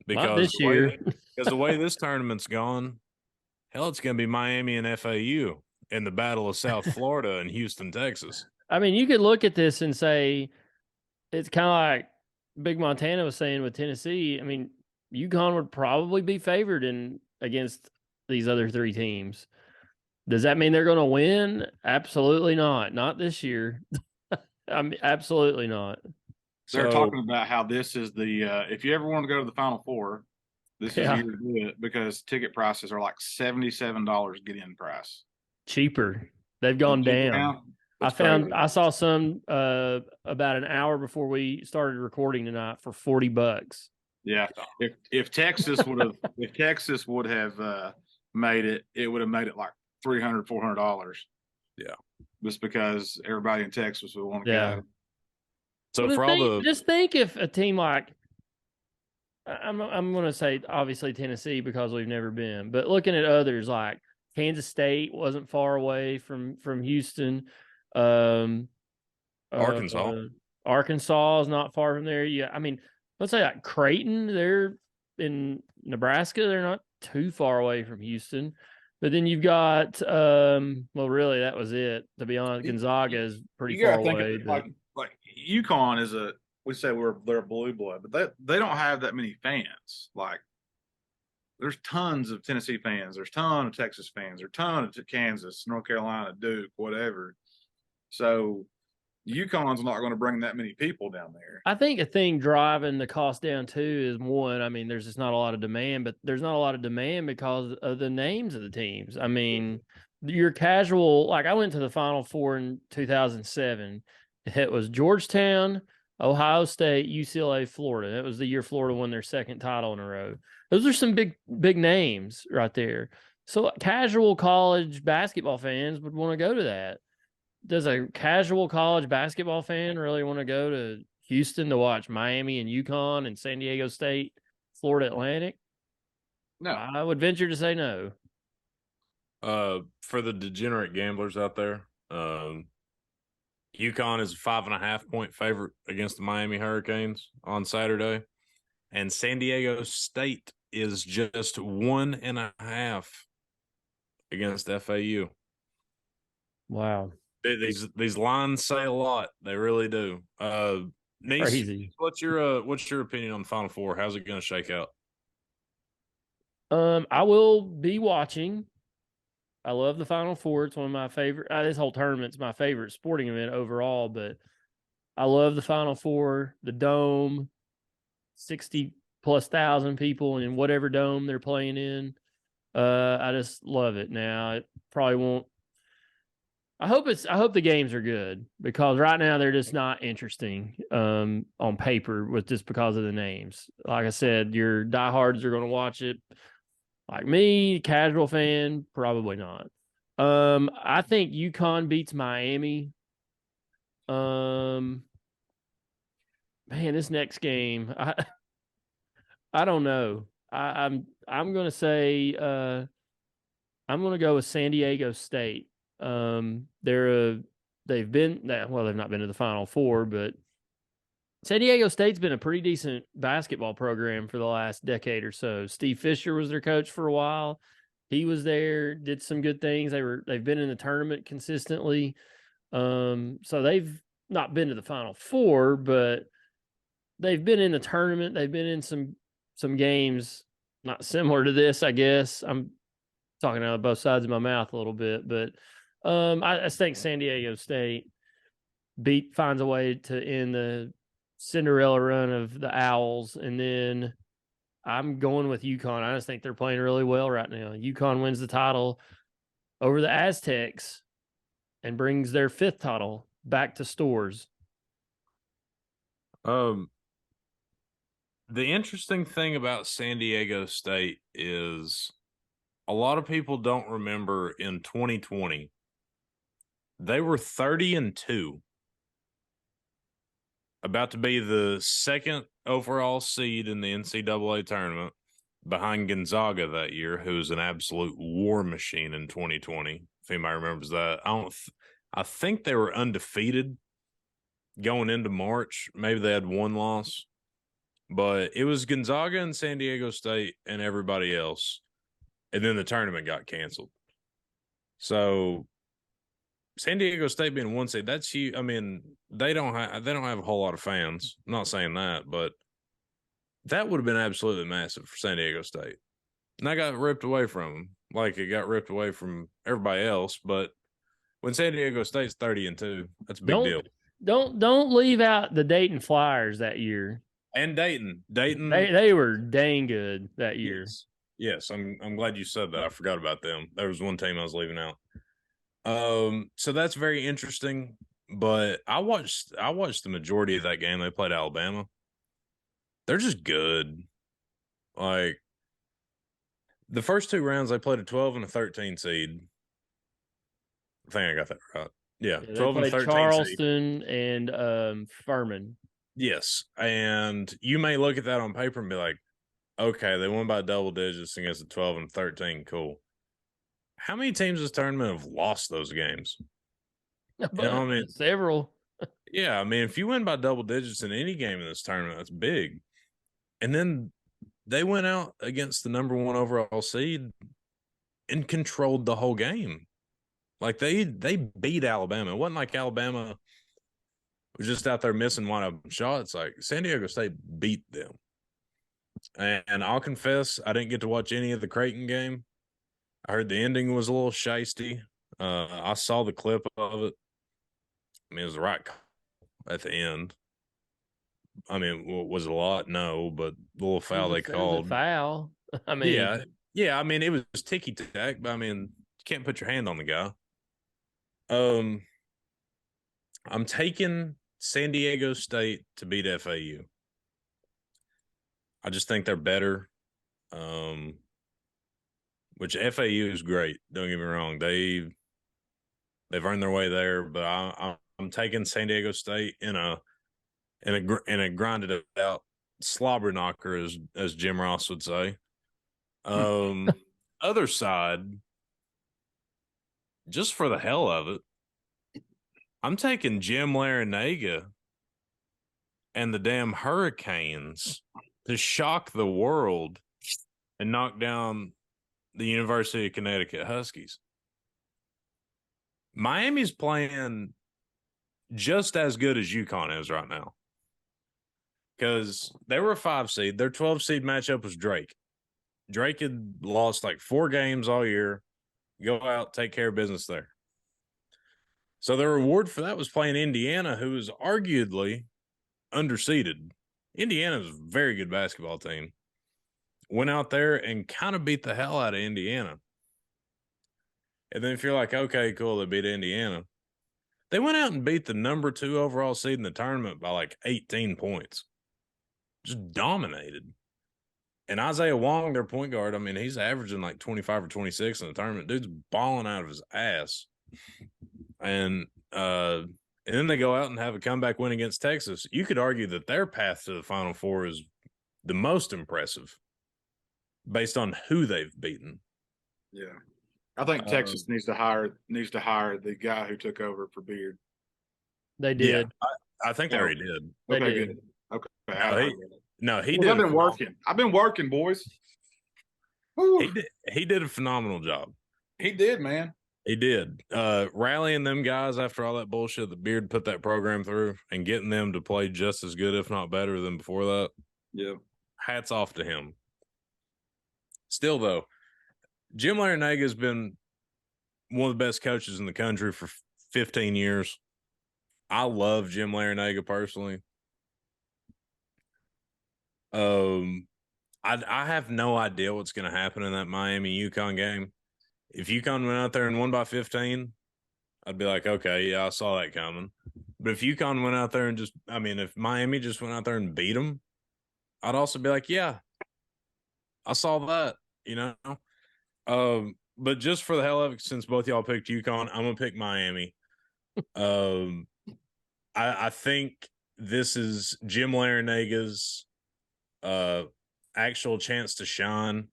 Because not this year. Because the way this tournament's gone, hell, it's going to be Miami and FAU in the Battle of South Florida and Houston, Texas. I mean, you could look at this and say it's kind of like Big Montana was saying with Tennessee. I mean, UConn would probably be favored against these other 3 teams. Does that mean they're going to win? Absolutely not. Not this year. I mean, absolutely not. They're talking about how this is the if you ever want to go to the Final Four, this is the year to do it because ticket prices are like $77 get-in price. Cheaper. They've gone down. I saw some about an hour before we started recording tonight for $40. Yeah, if Texas would have made it, it would have made it like $300, $400. Yeah, just because everybody in Texas would want to go. So just think if a team like I'm going to say obviously Tennessee because we've never been, but looking at others like Kansas State wasn't far away from Houston. Arkansas is not far from there. Yeah, I mean, let's say like Creighton, they're in Nebraska. They're not too far away from Houston. But then you've got, well, really, that was it. To be honest, Gonzaga is pretty far away. Like UConn is we say they're a blue blood, but they don't have that many fans. Like, there's tons of Tennessee fans. There's tons of Texas fans. There's tons of Kansas, North Carolina, Duke, whatever. So UConn's not going to bring that many people down there. I think a thing driving the cost down too is one. I mean, there's just not a lot of demand, but there's not a lot of demand because of the names of the teams. I mean, your casual, like I went to the Final Four in 2007. It was Georgetown, Ohio State, UCLA, Florida. That was the year Florida won their 2nd title in a row. Those are some big names right there. So casual college basketball fans would want to go to that. Does a casual college basketball fan really want to go to Houston to watch Miami and UConn and San Diego State, Florida Atlantic? No. I would venture to say no. For the degenerate gamblers out there, UConn is a 5.5 point favorite against the Miami Hurricanes on Saturday, and San Diego State is just 1.5 against FAU. Wow. These lines say a lot. They really do. Nease, crazy. What's your opinion on the Final Four? How's it going to shake out? I will be watching. I love the Final Four. It's one of my favorite. This whole tournament's my favorite sporting event overall. But I love the Final Four, the dome, 60,000+ people in whatever dome they're playing in. I just love it. Now it probably won't. I hope the games are good because right now they're just not interesting on paper just because of the names. Like I said, your diehards are going to watch it. Like me, casual fan, probably not. I think UConn beats Miami. Man, this next game, I don't know. I'm gonna say I'm gonna go with San Diego State. They've not been to the Final Four, but San Diego State's been a pretty decent basketball program for the last decade or so. Steve Fisher was their coach for a while. He was there, did some good things. They've been in the tournament consistently. So they've not been to the Final Four, but they've been in the tournament. They've been in some games not similar to this, I guess. I'm talking out of both sides of my mouth a little bit, but I think San Diego State finds a way to end the Cinderella run of the Owls, and then I'm going with UConn. I just think they're playing really well right now. UConn wins the title over the Aztecs and brings their 5th title back to Stores. The interesting thing about San Diego State is a lot of people don't remember in 2020, they were 30-2. About to be the 2nd overall seed in the NCAA tournament behind Gonzaga that year, who was an absolute war machine in 2020. If anybody remembers that, I think they were undefeated going into March. Maybe they had one loss, but it was Gonzaga and San Diego State and everybody else. And then the tournament got canceled. So San Diego State being 1 seed, that's huge. I mean, they don't have a whole lot of fans. I'm not saying that, but that would have been absolutely massive for San Diego State. And that got ripped away from them, like it got ripped away from everybody else. But when San Diego State's 30-2, that's a big deal. Don't leave out the Dayton Flyers that year. And Dayton, they were dang good that year. Yes, I'm glad you said that. I forgot about them. There was one team I was leaving out. So that's very interesting. But I watched the majority of that game. They played Alabama. They're just good. Like the first 2 rounds, they played a 12 and a 13 seed. I think I got that right. Yeah, 12 and 13 Charleston seed. and Furman. Yes, and you may look at that on paper and be like, okay, they won by double digits against a 12 and 13. Cool. How many teams this tournament have lost those games? Several. Yeah, I mean, if you win by double digits in any game in this tournament, that's big. And then they went out against the number 1 overall seed and controlled the whole game. Like they beat Alabama. It wasn't like Alabama was just out there missing wide open shots. Like San Diego State beat them. And I'll confess, I didn't get to watch any of the Creighton game. I heard the ending was a little shisty. I saw the clip of it. I mean, it was the right call at the end. I mean, was it a lot? No, but the little foul they called. It was a foul. I mean, yeah. I mean, it was ticky tack, but I mean, you can't put your hand on the guy. I'm taking San Diego State to beat FAU. I just think they're better. Which FAU is great. Don't get me wrong. They've earned their way there, but I'm taking San Diego State in a grinded out slobber knocker, as Jim Ross would say. Other side, just for the hell of it, I'm taking Jim Larinaga and the damn Hurricanes to shock the world and knock down the University of Connecticut Huskies. Miami's playing just as good as UConn is right now, because they were a 5 seed. Their 12 seed matchup was Drake. Drake had lost like 4 games all year. Go out, take care of business there. So the reward for that was playing Indiana, who is arguably underseeded. Indiana's a very good basketball team. Went out there and kind of beat the hell out of Indiana. And then if you're like, okay, cool, they beat Indiana. They went out and beat the number 2 overall seed in the tournament by like 18 points. Just dominated. And Isaiah Wong, their point guard, I mean, he's averaging like 25 or 26 in the tournament. Dude's balling out of his ass. And then they go out and have a comeback win against Texas. You could argue that their path to the Final Four is the most impressive based on who they've beaten. Yeah. I think Texas needs to hire the guy who took over for Beard. They did. Yeah, I think they already did. They Okay, did. good. Okay. He did. I've been working. I've been working, boys. Whew. He did a phenomenal job. He did, man. He did. Rallying them guys after all that bullshit that Beard put that program through and getting them to play just as good, if not better, than before that. Yeah. Hats off to him. Still, though, Jim Larranaga has been one of the best coaches in the country for 15 years. I love Jim Larranaga personally. I have no idea what's going to happen in that Miami-UConn game. If UConn went out there and won by 15, I'd be like, okay, yeah, I saw that coming. But if UConn went out there and if Miami just went out there and beat them, I'd also be like, yeah, I saw that, you know. But just for the hell of it, since both y'all picked UConn, I'm gonna pick Miami. I think this is Jim Larranaga's actual chance to shine.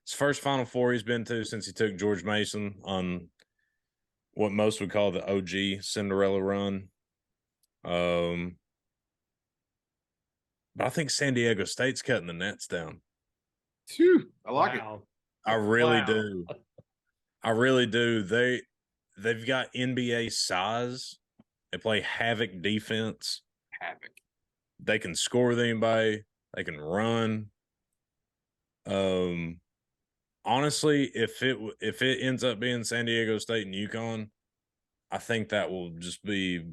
His first Final Four he's been to since he took George Mason on what most would call the OG Cinderella run. But I think San Diego State's cutting the nets down. Phew, I like it. I really do. I really do. They've got NBA size. They play havoc defense. Havoc. They can score with anybody. They can run. Honestly, if it ends up being San Diego State and UConn, I think that will just be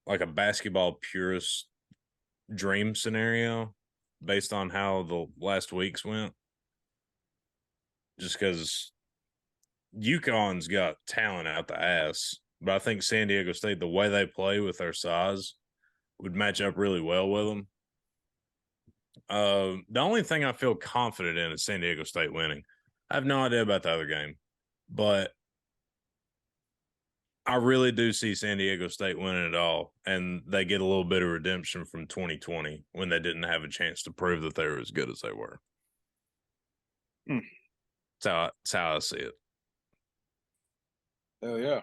like a basketball purist dream scenario based on how the last weeks went. Just because UConn's got talent out the ass, but I think San Diego State, the way they play with their size, would match up really well with them. The only thing I feel confident in is San Diego State winning. I have no idea about the other game, but I really do see San Diego State winning it all, and they get a little bit of redemption from 2020 when they didn't have a chance to prove that they were as good as they were. That's how I see it. Hell yeah.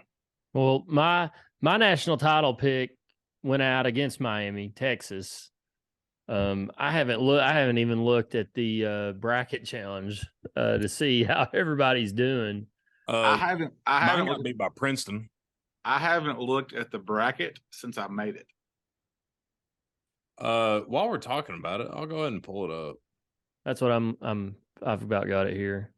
Well, my national title pick went out against Miami, Texas. I haven't even looked at the bracket challenge to see how everybody's doing. I haven't got beat by Princeton. I haven't looked at the bracket since I made it. While we're talking about it, I'll go ahead and pull it up. That's what I've about got it here.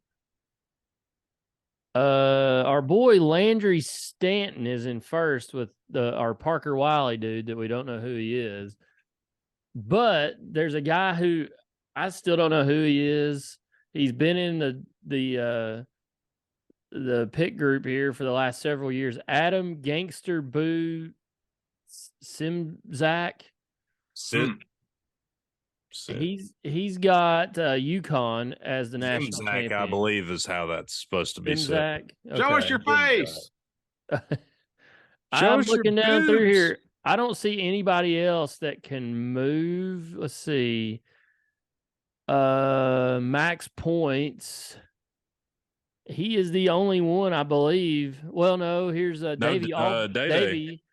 Our boy Landry Stanton is in first with our Parker Wiley dude that we don't know who he is. But there's a guy who I still don't know who he is. He's been in the pick group here for the last several years. Adam Gangster Boo Simzak. He's got UConn as the national champion. I believe is how that's supposed to be said. Okay. Show us your face. I'm looking down through here. I don't see anybody else that can move. Let's see. Max points. He is the only one, I believe. Well, no, here's Davey.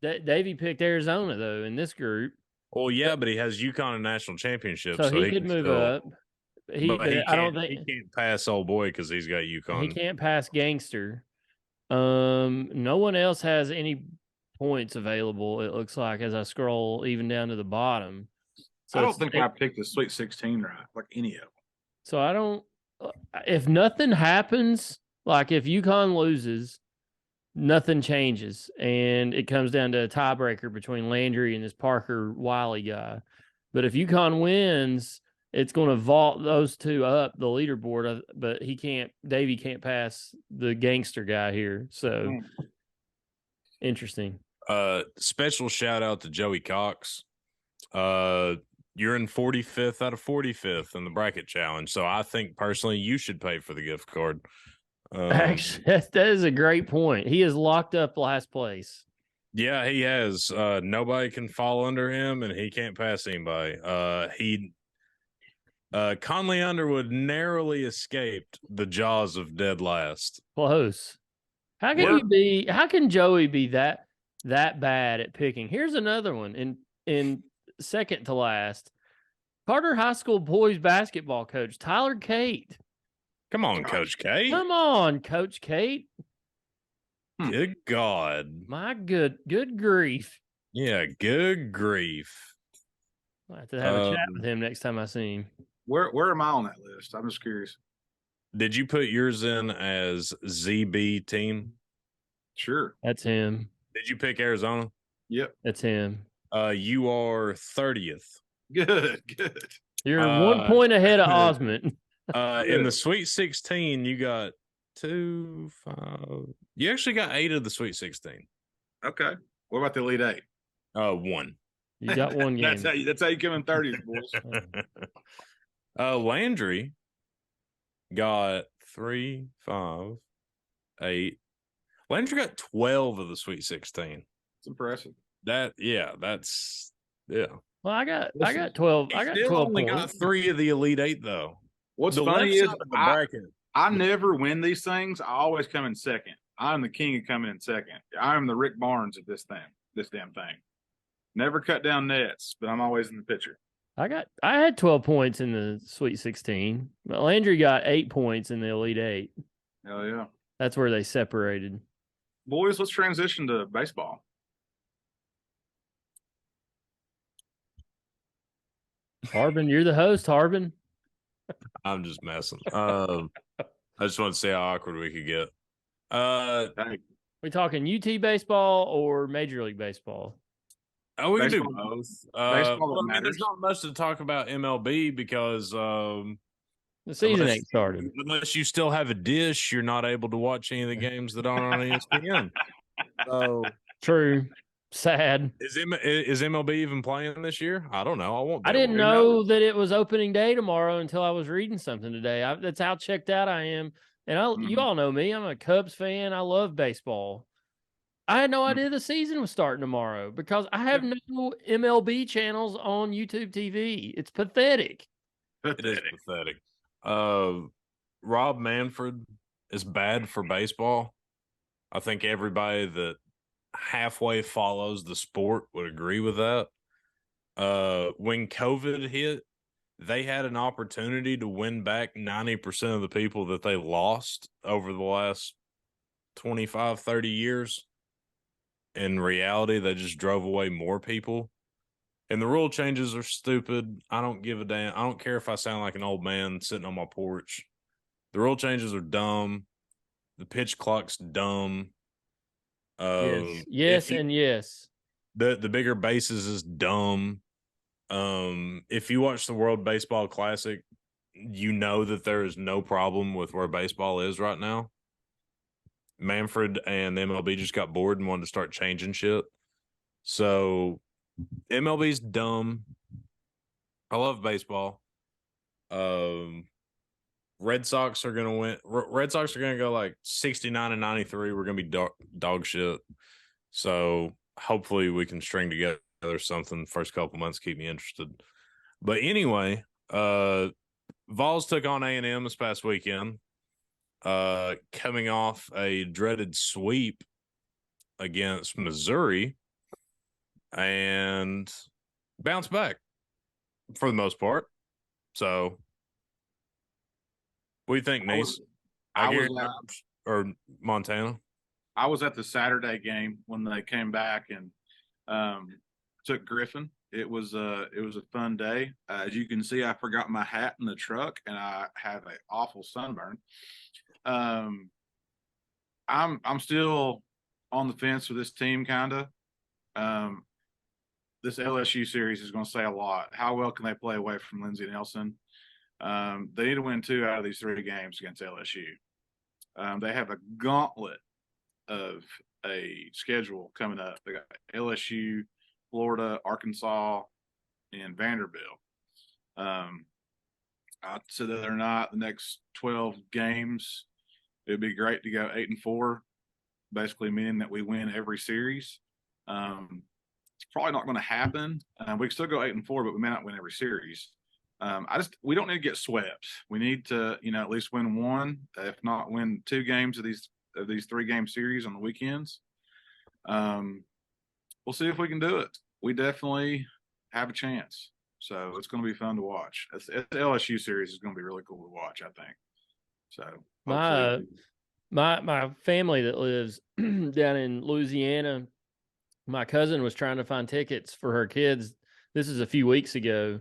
Davey picked Arizona, though, in this group. Well, yeah, but he has UConn in national championship, so he could move up. He can't pass old boy because he's got UConn. He can't pass Gangster. No one else has any points available, it looks like, as I scroll even down to the bottom. So I don't think I picked the Sweet 16 right, like any of them. So I don't. If nothing happens, like if UConn loses, nothing changes, and it comes down to a tiebreaker between Landry and this Parker Wiley guy. But if UConn wins, it's going to vault those two up the leaderboard. But Davey can't pass the Gangster guy here. So interesting. Special shout out to Joey Cox. You're in 45th out of 45th in the bracket challenge. So I think personally you should pay for the gift card. Actually, that is a great point. He is locked up last place. Yeah, he has. Nobody can fall under him, and he can't pass anybody. Conley Underwood narrowly escaped the jaws of dead last. Close. How can Joey be that bad at picking? Here's another one in second to last. Carter High School boys basketball coach Tyler Kate. Come on, Coach K. Come on, Coach Kate. Good God. My good grief. Yeah, good grief. I'll have to have a chat with him next time I see him. Where am I on that list? I'm just curious. Did you put yours in as ZB team? Sure. That's him. Did you pick Arizona? Yep. That's him. You are 30th. Good. You're 1 point ahead of Osmond. In the Sweet 16, you got 2, 5. You actually got 8 of the Sweet 16. Okay. What about the Elite Eight? 1. You got one game. That's how you come in 30th, boys. Landry got 3, 5, 8. Landry got 12 of the Sweet 16. It's impressive. That's Well, I got 12. I got 12 only points. got 3 of the Elite 8 though. What's the funny left is side of the bracket. I never win these things. I always come in second. I'm the king of coming in second. I am the Rick Barnes of this damn thing. Never cut down nets, but I'm always in the picture. I had 12 points in the Sweet 16, but Landry got 8 points in the Elite 8. Hell yeah. That's where they separated. Boys, let's transition to baseball. Harbin, you're the host, Harbin. I'm just messing. I just want to see how awkward we could get. We talking UT baseball or Major League Baseball? We can do Baseball- both. baseball I mean, there's not much to talk about MLB because The season ain't started. unless you still have a dish, you're not able to watch any of the games that aren't on ESPN. So True. Sad. is MLB even playing this year? I don't know. I won't. I didn't know that it was opening day tomorrow until I was reading something today. That's how checked out I am. And you all know me. I'm a Cubs fan. I love baseball. I had no idea the season was starting tomorrow because I have no MLB channels on YouTube TV. It's pathetic. It is pathetic. Rob Manfred is bad for baseball. I think everybody that halfway follows the sport would agree with that. When COVID hit, they had an opportunity to win back 90% of the people that they lost over the last 25, 30 years. In reality, they just drove away more people. And the rule changes are stupid. I don't give a damn. I don't care if I sound like an old man sitting on my porch. The rule changes are dumb. The pitch clock's dumb. Yes. The bigger bases is dumb. If you watch the World Baseball Classic, you know that there is no problem with where baseball is right now. Manfred and the MLB just got bored and wanted to start changing shit. So MLB's dumb. I love baseball. Red Sox are going to win. Red Sox are going to go like 69-93. We're going to be dog shit. So hopefully we can string together something the first couple months, keep me interested. But anyway, Vols took on A&M this past weekend. Coming off a dreaded sweep against Missouri and bounced back for the most part. So, what do you think, Nease? Or Montana? I was at the Saturday game when they came back and took Griffin. It was a fun day. As you can see, I forgot my hat in the truck and I have an awful sunburn. I'm still on the fence with this team, kind of. This LSU series is going to say a lot. How well can they play away from Lindsey Nelson? They need to win 2 out of these 3 games against LSU. They have a gauntlet of a schedule coming up. They got LSU, Florida, Arkansas, and Vanderbilt. I'd say that they're not the next 12 games. It'd be great to go 8-4, basically meaning that we win every series. It's probably not going to happen. We can still go 8-4, but we may not win every series. We don't need to get swept. We need to, at least win one, if not win 2 games of these 3-game series on the weekends. We'll see if we can do it. We definitely have a chance. So it's going to be fun to watch. The LSU series is going to be really cool to watch, I think. So my family that lives down in Louisiana, my cousin was trying to find tickets for her kids. This is a few weeks ago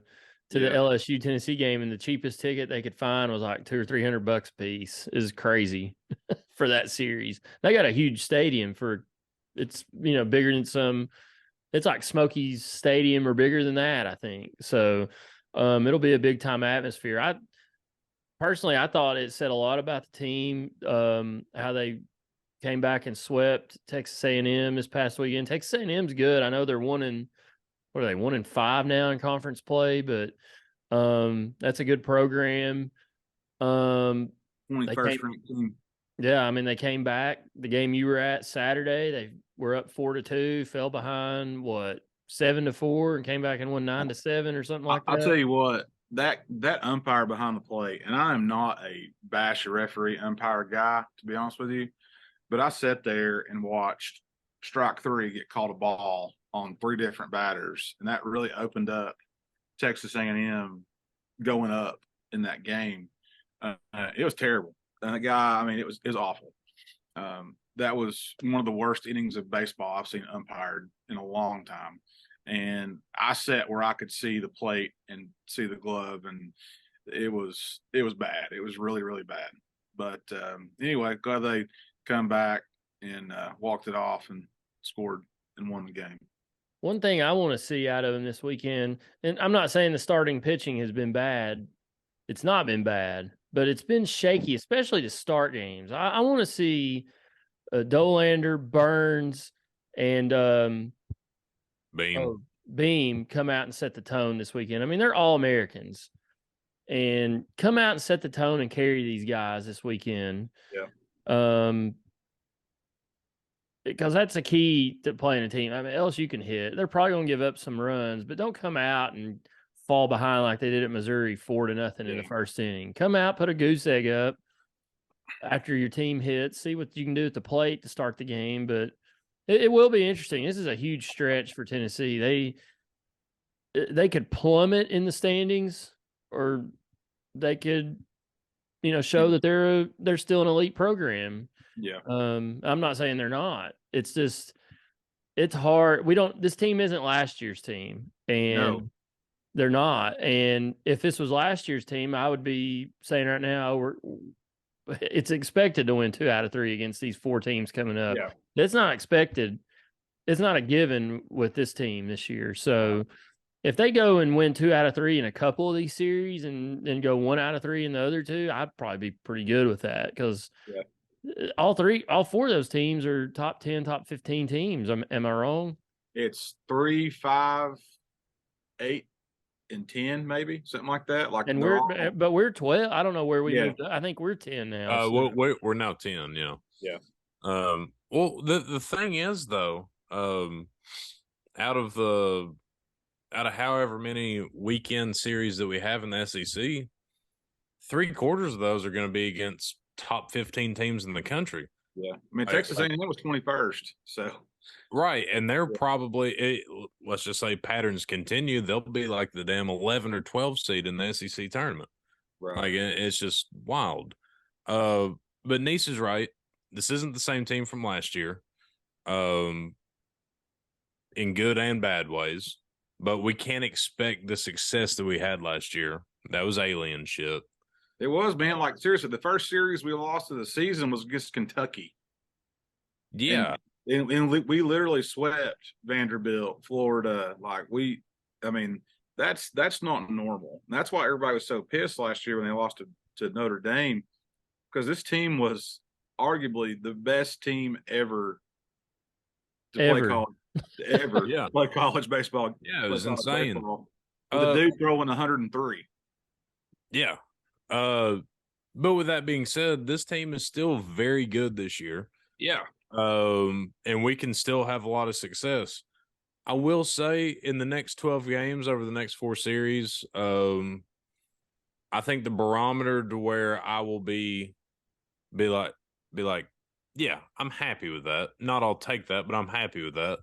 to the LSU Tennessee game, and the cheapest ticket they could find was like $200 or $300 a piece. Is crazy for that series. They got a huge stadium it's bigger than some. It's like Smokies Stadium or bigger than that, I think. So it'll be a big time atmosphere. I thought it said a lot about the team, how they came back and swept Texas A&M this past weekend. Texas A&M's good. I know they're 1-5 now in conference play, but that's a good program. 21st ranked team. Yeah, I mean, they came back. The game you were at Saturday, they were up 4-2, fell behind 7-4, and came back and won 9-7 or something like that. I'll tell you what, that umpire behind the plate, and I am not a bash referee umpire guy, to be honest with you, but I sat there and watched strike 3 get called a ball on 3 different batters, and that really opened up Texas A&M going up in that game. It was terrible. And the guy, I mean, it was awful. That was one of the worst innings of baseball I've seen umpired in a long time. And I sat where I could see the plate and see the glove, and it was bad. It was really, really bad. But anyway, glad they come back and walked it off and scored and won the game. One thing I want to see out of him this weekend, and I'm not saying the starting pitching has been bad. It's not been bad, but it's been shaky, especially to start games. I want to see Dolander, Burns, and Beam come out and set the tone this weekend. I mean, they're all Americans, and come out and set the tone and carry these guys this weekend. Yeah. Because that's a key to playing a team. I mean, LSU can hit. They're probably going to give up some runs, but don't come out and fall behind like they did at Missouri 4-0 in the first inning. Come out, put a goose egg up after your team hits, see what you can do at the plate to start the game. But it will be interesting. This is a huge stretch for Tennessee. They could plummet in the standings, or they could, show that they're still an elite program. Yeah. I'm not saying they're not. It's just, it's hard. This team isn't last year's team, and they're not. And if this was last year's team, I would be saying right now, it's expected to win 2 out of 3 against these 4 teams coming up. Yeah. That's not expected. It's not a given with this team this year. So if they go and win 2 out of 3 in a couple of these series and then go 1 out of 3 in the other 2, I'd probably be pretty good with that, because all 4 of those teams are top 10, top 15 teams. Am I wrong? It's 3, 5, 8, and 10, maybe something like that. And we're 12. I don't know where we moved. I think we're 10 now. We're now 10. Yeah. Yeah. Well, the thing is, though, out of however many weekend series that we have in the SEC, 3/4 of those are going to be against top 15 teams in the country. Yeah. I mean, Texas A&M was 21st. So. Right. And they're probably, let's just say patterns continue, they'll be like the damn 11 or 12 seed in the SEC tournament. Right. Like, it's just wild. But Nease is right. This isn't the same team from last year, in good and bad ways. But we can't expect the success that we had last year. That was alien shit. It was, man. Like, seriously, the first series we lost of the season was against Kentucky. Yeah. And we literally swept Vanderbilt, Florida. That's not normal. And that's why everybody was so pissed last year when they lost to Notre Dame, because this team was arguably the best team ever to play college, ever play college baseball. Yeah, it was insane. With a dude throwing 103. Yeah. But with that being said, this team is still very good this year. Yeah. And we can still have a lot of success. I will say in the next 12 games over the next 4 series, I think the barometer to where I will be like, yeah, I'm happy with that. Not I'll take that, but I'm happy with that.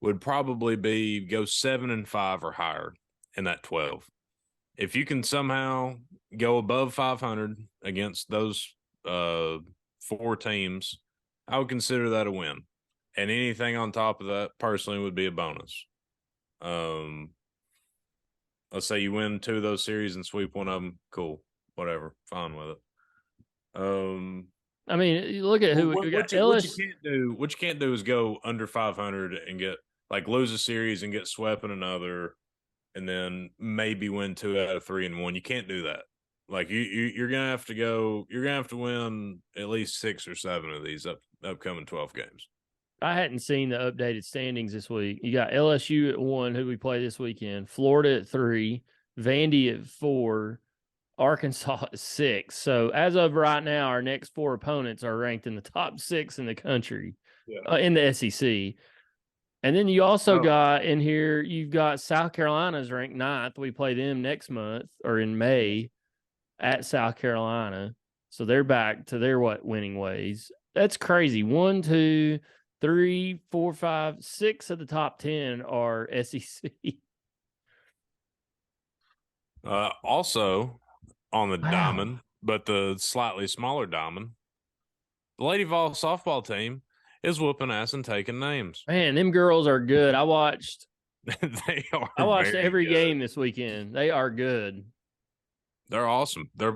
Would probably be go 7-5 or higher in that 12. If you can somehow go above 500 against those 4 teams, I would consider that a win. And anything on top of that, personally, would be a bonus. Let's say you win 2 of those series and sweep one of them. Cool, whatever, fine with it. I mean, you look at who we got. What you can't do is go under 500 and get lose a series and get swept in another, and then maybe win 2 out of 3 and 1. You can't do that. You're gonna have to go. You're gonna have to win at least 6 or 7 of these upcoming 12 games. I hadn't seen the updated standings this week. You got LSU at 1, who we play this weekend. Florida at 3, Vandy at 4, Arkansas at 6. So as of right now, our next 4 opponents are ranked in the top 6 in the country, in the SEC. And then you also got in here, you've got South Carolina's ranked 9th. We play them next month or in May at South Carolina. So they're back to their winning ways. That's crazy. 1, 2, 3, 4, 5, 6 of the top 10 are SEC. Also on the diamond, but the slightly smaller diamond, the Lady Vols softball team is whooping ass and taking names. Man, them girls are good. I watched I watched every game this weekend. They are good. They're awesome. They're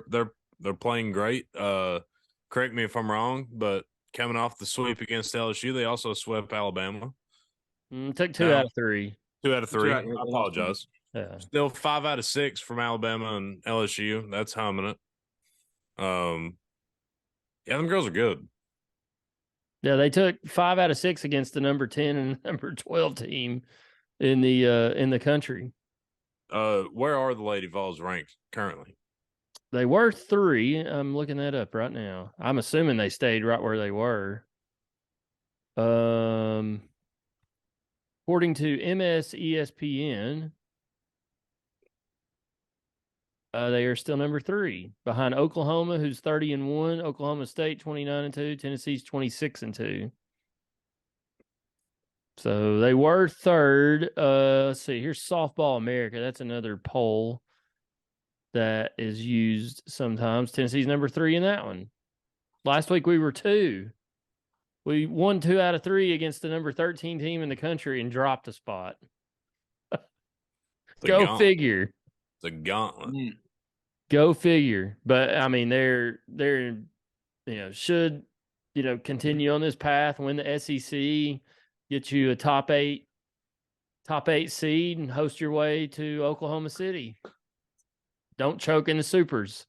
playing great. Correct me if I'm wrong, but coming off the sweep against LSU, they also swept Alabama. Took 2 out of 3. 2 out of 3. I apologize. Yeah. Still 5 out of 6 from Alabama and LSU. That's humming it. Yeah, them girls are good. Yeah, they took 5 out of 6 against the number 10 and number 12 team in the country. Where are the Lady Vols ranked currently? They were 3. I'm looking that up right now. I'm assuming they stayed right where they were. According to MS ESPN, they are still number 3 behind Oklahoma, who's 30-1, Oklahoma State 29-2, Tennessee's 26-2. So they were 3rd. Let's see. Here's Softball America. That's another poll that is used sometimes. Tennessee's number 3 in that one. Last week we were 2. We won 2 out of 3 against the number 13 team in the country and dropped a spot. Go figure. It's a gauntlet. Go figure. But I mean, they're should continue on this path, win the SEC, get you a top 8 seed, and host your way to Oklahoma City. Don't choke in the supers.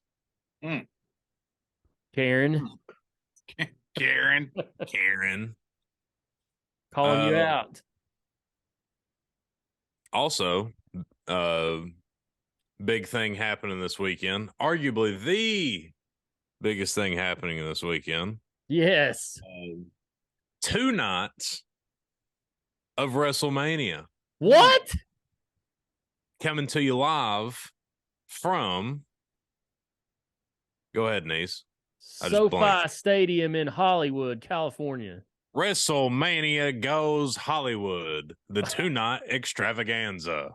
Karen. Calling you out. Also, big thing happening this weekend. Arguably the biggest thing happening this weekend. Yes. 2 nights of WrestleMania. What? Coming to you live from, go ahead, Nease. SoFi Stadium in Hollywood, California. WrestleMania goes Hollywood, the 2-night extravaganza.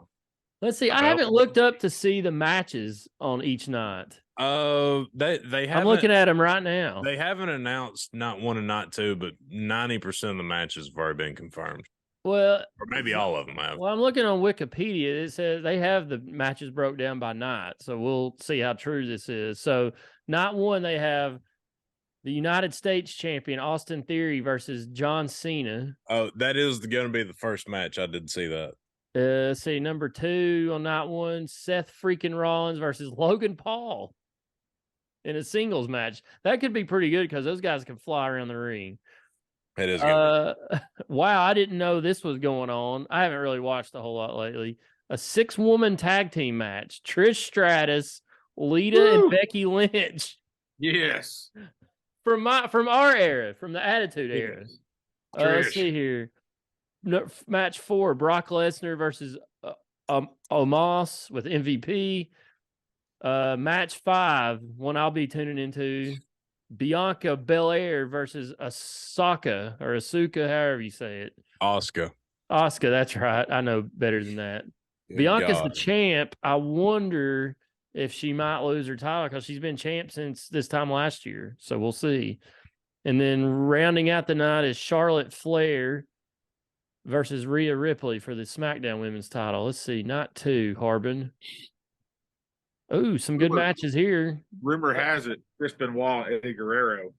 Let's see. I haven't looked up to see the matches on each night. They haven't. I'm looking at them right now. They haven't announced not 1 and not 2, but 90% of the matches have already been confirmed. Well, or maybe all of them have. Well, I'm looking on Wikipedia. It says they have the matches broke down by night, so we'll see how true this is. So, night 1, they have the United States champion Austin Theory versus John Cena. Oh, that is going to be the first match. I did see that. See, number 2 on night 1, Seth freaking Rollins versus Logan Paul in a singles match. That could be pretty good because those guys can fly around the ring. It is. Wow, I didn't know this was going on. I haven't really watched a whole lot lately. a 6-woman tag team match. Trish Stratus, Lita, and Becky Lynch. Yes. From our era, from the Attitude Era. Let's see here. Match 4, Brock Lesnar versus Omos with MVP. Match 5, one I'll be tuning into, Bianca Belair versus Asuka, however you say it. Asuka, that's right. I know better than that. Good Bianca's God. the champ. I wonder if she might lose her title because she's been champ since this time last year. So we'll see. And then rounding out the night is Charlotte Flair versus Rhea Ripley for the SmackDown Women's title. Let's see. Night 2, Harbin. Oh, some good matches here. Rumor has it Chris Benoit and Eddie Guerrero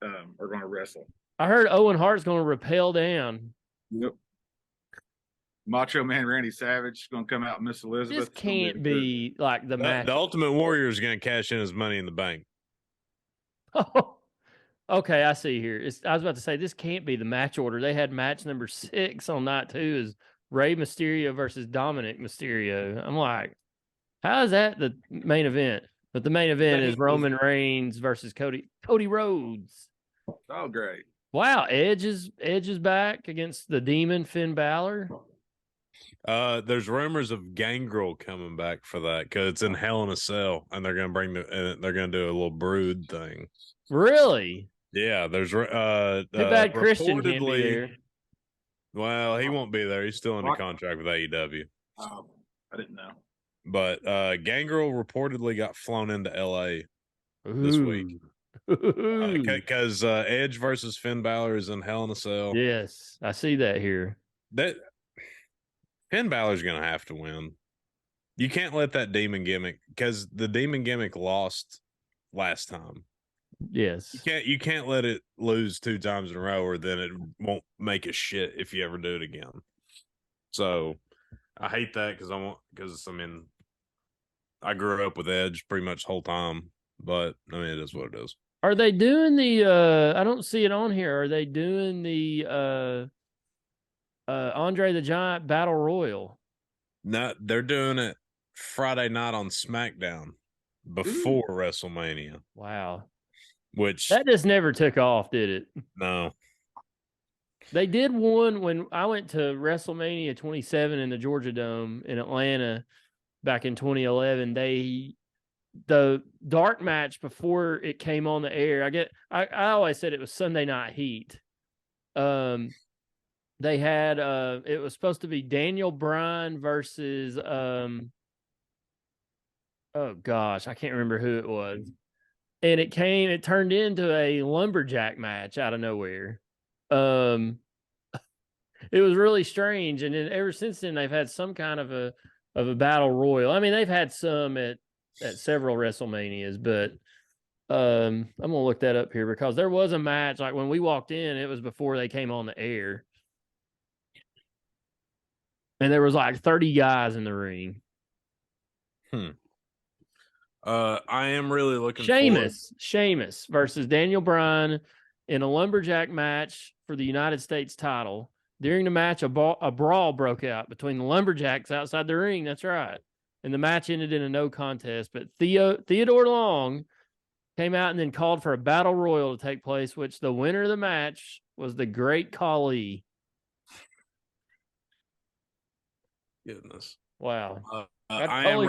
are going to wrestle. I heard Owen Hart's going to rappel down. Yep. Macho Man Randy Savage is going to come out, Miss Elizabeth. This can't be like the match. The Ultimate Warrior is going to cash in his Money in the Bank. Oh, okay, I see here. I was about to say, this can't be the match order. They had match number 6 on night 2 is Rey Mysterio versus Dominic Mysterio. I'm like, how is that the main event? But the main event is Roman Reigns versus Cody Rhodes. Oh, great. Wow, Edge is back against the Demon Finn Balor. There's rumors of Gangrel coming back for that because it's in Hell in a Cell, and they're gonna do a little brood thing. Really? Yeah, there's Too bad Christian can't be there. Well, he won't be there. He's still under contract with AEW. Oh, I didn't know. But Gangrel reportedly got flown into LA this week because Edge versus Finn Balor is in Hell in a Cell. Yes, I see that here. That Finn Balor's gonna have to win. You can't let that demon gimmick, because the demon gimmick lost last time. Yes, you can't let it lose 2 times in a row, or then it won't make a shit if you ever do it again. So I hate that because I grew up with Edge pretty much the whole time, but I mean, it is what it is. Are they doing the I don't see it on here. Are they doing the Andre the Giant Battle Royal? No, they're doing it Friday night on SmackDown before WrestleMania. Wow. Which that just never took off, did it? No. They did one when I went to WrestleMania 27 in the Georgia Dome in Atlanta back in 2011. The dark match before it came on the air. I always said it was Sunday Night Heat. They had it was supposed to be Daniel Bryan versus oh gosh, I can't remember who it was. And it turned into a lumberjack match out of nowhere. It was really strange. And then ever since then, they've had some kind of a battle royal. I mean, they've had some at several WrestleManias, but I'm going to look that up here because there was a match. Like when we walked in, it was before they came on the air. And there was like 30 guys in the ring. I am really looking Sheamus versus Daniel Bryan in a lumberjack match for the United States title. During the match, a brawl broke out between the lumberjacks outside the ring. That's right. And the match ended in a no contest. But Theodore Long came out and then called for a battle royal to take place, which the winner of the match was the Great Khali. Goodness. Wow. I am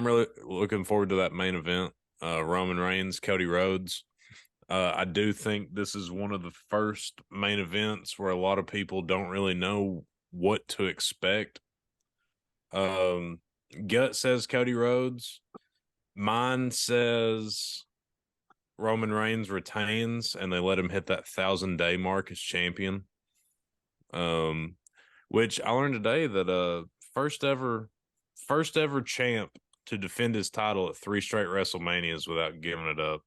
really looking forward to that main event. Roman Reigns, Cody Rhodes. I do think this is one of the first main events where a lot of people don't really know what to expect. Gut says Cody Rhodes. Mine says Roman Reigns retains and they let him hit that 1,000-day mark as champion. Which I learned today that first ever champ to defend his title at 3 straight WrestleManias without giving it up,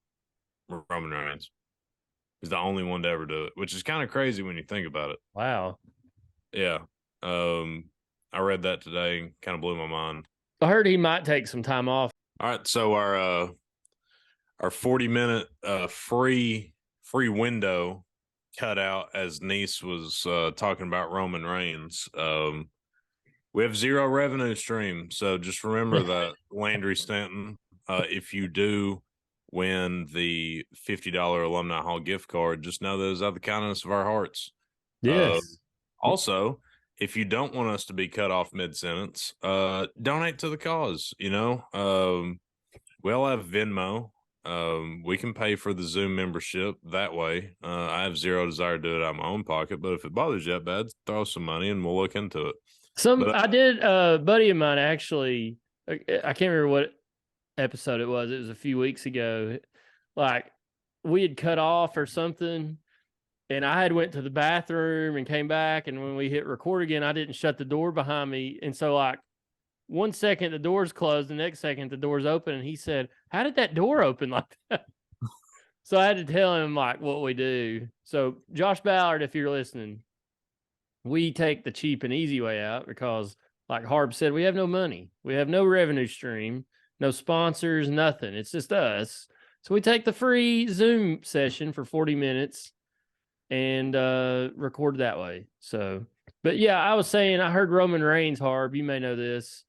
Roman Reigns. He's the only one to ever do it, which is kind of crazy when you think about it. Wow. Yeah. I read that today and kind of blew my mind. I heard he might take some time off. All right, so our 40-minute free window cut out as Nease was talking about Roman Reigns. We have zero revenue stream, so just remember that, Landry Stanton. If you do win the $50 Alumni Hall gift card, just know that it's out of the kindness of our hearts. Yes. Also, if you don't want us to be cut off mid-sentence, donate to the cause. We all have Venmo. We can pay for the Zoom membership that way. I have zero desire to do it out of my own pocket, but if it bothers you that bad, throw some money and we'll look into it. I did, a buddy of mine actually, I can't remember what episode it was. It was a few weeks ago. Like, we had cut off or something, and I had went to the bathroom and came back, and when we hit record again, I didn't shut the door behind me. And so, like, 1 second the door's closed, the next second the door's open, and he said, "How did that door open like that?" So I had to tell him like what we do. So Josh Ballard, if you're listening, we take the cheap and easy way out because, like Harb said, we have no money. We have no revenue stream, no sponsors, nothing. It's just us. So we take the free Zoom session for 40 minutes and record that way. So, but yeah, I was saying, I heard Roman Reigns, Harb, you may know this,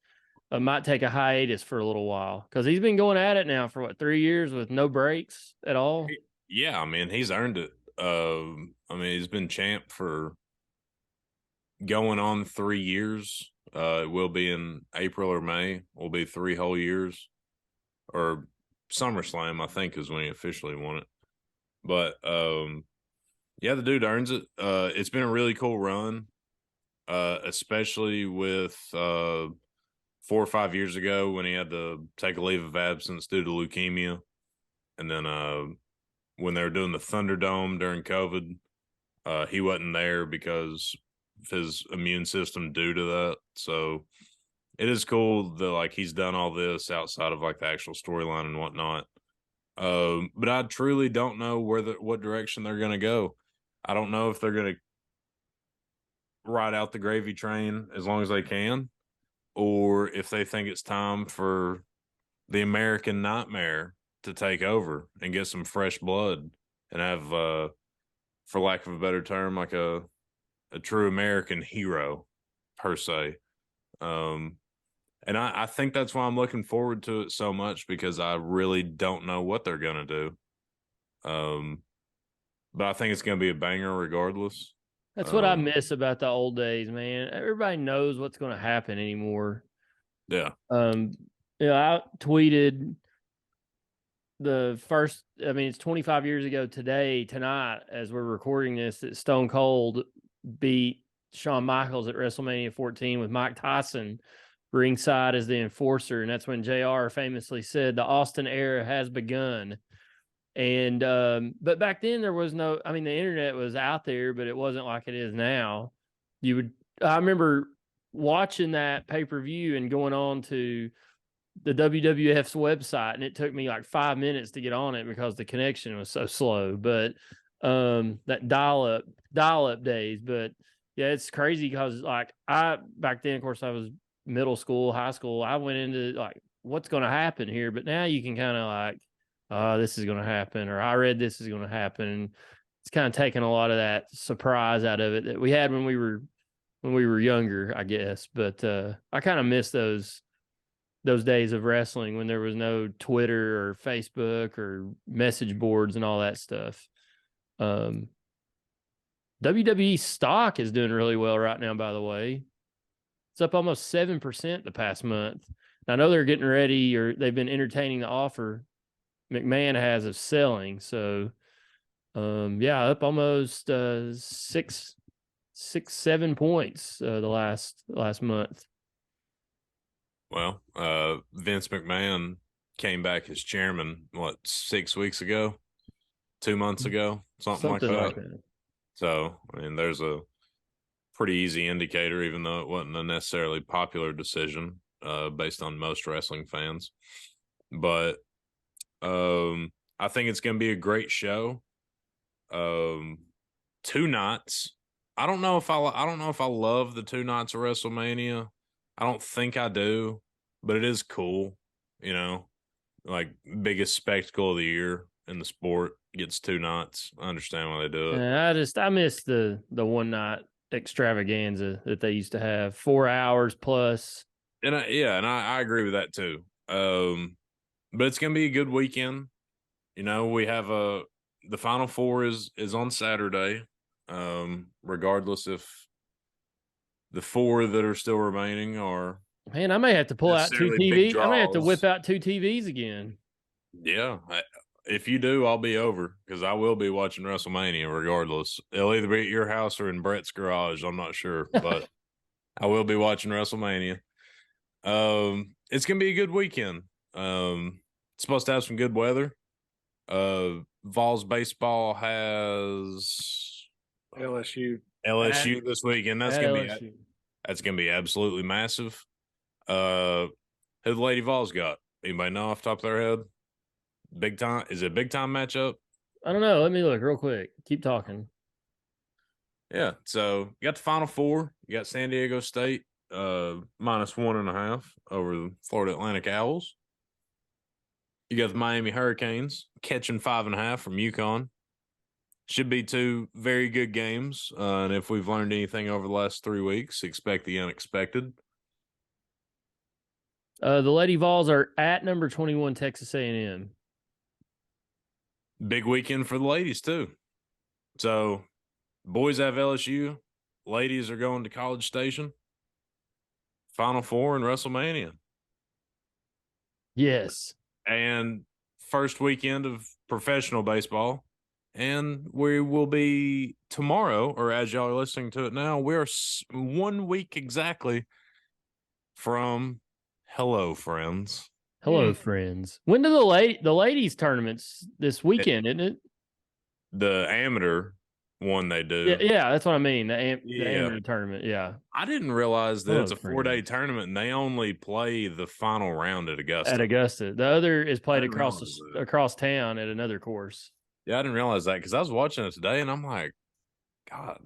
might take a hiatus for a little while because he's been going at it now for 3 years with no breaks at all. Yeah, I mean, he's earned it. He's been champ for going on 3 years. It will be in April or May. Will be 3 whole years, or SummerSlam, I think, is when he officially won it. But yeah, the dude earns it. It's been a really cool run, especially with 4 or 5 years ago when he had to take a leave of absence due to leukemia, and then when they were doing the Thunderdome during COVID, he wasn't there because his immune system due to that. So it is cool that like he's done all this outside of like the actual storyline and whatnot. But I truly don't know what direction they're going to go. I don't know if they're going to ride out the gravy train as long as they can, or if they think it's time for the American Nightmare to take over and get some fresh blood and have, for lack of a better term, like a true American hero per se. And I think that's why I'm looking forward to it so much, because I really don't know what they're going to do. But I think it's going to be a banger regardless. That's what I miss about the old days, man. Everybody knows what's going to happen anymore. Yeah. I tweeted the first, it's 25 years ago tonight, as we're recording this, that Stone Cold beat Shawn Michaels at WrestleMania 14 with Mike Tyson ringside as the enforcer. And that's when JR famously said, "The Austin era has begun." And, but back then there was no, the internet was out there, but it wasn't like it is now. I remember watching that pay-per-view and going on to the WWF's website, and it took me like 5 minutes to get on it because the connection was so slow. But that dial-up days. But yeah, it's crazy because like back then, of course, I was middle school, high school. I went into like, what's going to happen here? But now you can kind of like, this is going to happen, or I read this is going to happen. It's kind of taken a lot of that surprise out of it that we had when we were younger, I guess. But I kind of miss those days of wrestling when there was no Twitter or Facebook or message boards and all that stuff. WWE stock is doing really well right now, by the way. It's up almost 7% the past month. I know they're getting ready, or they've been entertaining the offer McMahon has of selling. So, up almost 7 points the last month. Well, Vince McMahon came back as chairman, 6 weeks ago, 2 months ago, something like that. So, there's a pretty easy indicator, even though it wasn't a necessarily popular decision based on most wrestling fans. But I think it's going to be a great show. 2 nights. I don't know if I love the 2 nights of WrestleMania. I don't think I do, but it is cool. Like biggest spectacle of the year in the sport gets 2 nights. I understand why they do it. I miss the one night extravaganza that they used to have. 4 hours plus. And I agree with that too. But it's gonna be a good weekend. We have the Final Four is on Saturday. Regardless if the 4 that are still remaining are Man, I may have to pull out 2 necessarily big TVs. I may have to whip draws. out 2 TVs again. Yeah. If you do, I'll be over because I will be watching WrestleMania regardless. It'll either be at your house or in Brett's garage. I'm not sure, but I will be watching WrestleMania. It's gonna be a good weekend. It's supposed to have some good weather. Vols baseball has LSU this weekend. That's gonna be absolutely massive. Who the Lady Vols got? Anybody know off the top of their head? Big time? Is it a big time matchup? I don't know. Let me look real quick. Keep talking. Yeah. So you got the Final Four. You got San Diego State -1.5 over the Florida Atlantic Owls. You got the Miami Hurricanes catching 5.5 from UConn. Should be 2 very good games. And if we've learned anything over the last 3 weeks, expect the unexpected. The Lady Vols are at number 21 Texas A&M. Big weekend for the ladies too. So boys have LSU. Ladies are going to College Station. Final Four and WrestleMania. Yes. And first weekend of professional baseball. And we will be tomorrow, or as y'all are listening to it now, we are 1 week exactly from Hello Friends. Hello, friends. When do the ladies tournaments this weekend, isn't it? The amateur one they do. Yeah, that's what I mean. The amateur tournament. Yeah. I didn't realize that it's a friends. 4-day tournament and they only play the final round at Augusta. The other is played I didn't across town at another course. Yeah, I didn't realize that because I was watching it today and I'm like, God,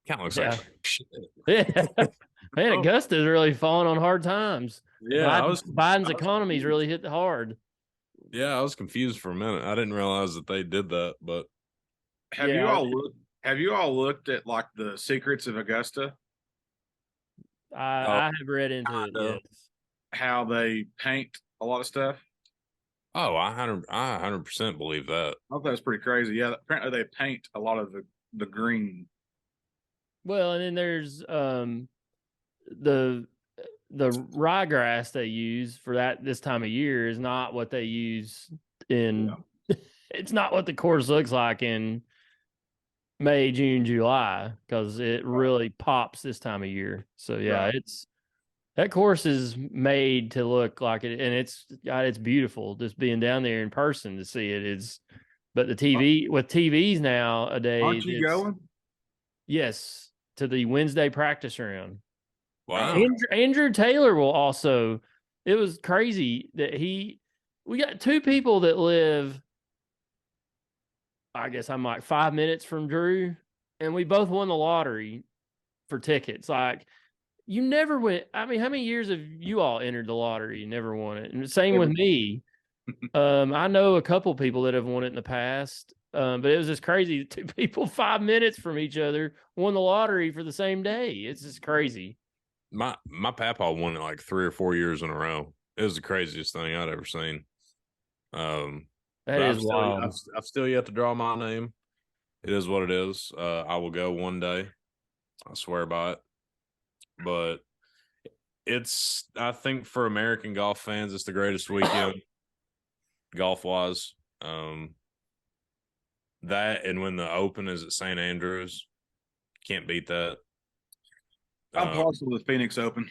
kind of looks like shit. Yeah. Man, Augusta's really falling on hard times. Yeah, Biden's economy's really hit hard. Yeah, I was confused for a minute. I didn't realize that they did that, but have you all looked at like the secrets of Augusta? I have read into it. Yes. How they paint a lot of stuff. Oh, I 100% believe that. I thought that's pretty crazy. Yeah, apparently they paint a lot of the green. Well, and then there's the ryegrass they use for this time of year is not what they use in. Yeah. It's not what the course looks like in May, June, July because it really pops this time of year. So yeah, that course is made to look like it, and it's beautiful. Just being down there in with the TV with TVs nowadays. Aren't you going? Yes, to the Wednesday practice round. Wow. Andrew Taylor will also. It was crazy that we got 2 people that live. I guess I'm like 5 minutes from Drew, and we both won the lottery for tickets. Like, you never went. I mean, how many years have you all entered the lottery? You never won it. And same with me. I know a couple people that have won it in the past, but it was just crazy. 2 people 5 minutes from each other won the lottery for the same day. It's just crazy. My papa won it like 3 or 4 years in a row. It was the craziest thing I'd ever seen. That is wild. I've still yet to draw my name. It is what it is. I will go one day. I swear by it. But I think for American golf fans, it's the greatest weekend golf-wise. That and when the Open is at St. Andrews, can't beat that. I'm partial to the Phoenix Open.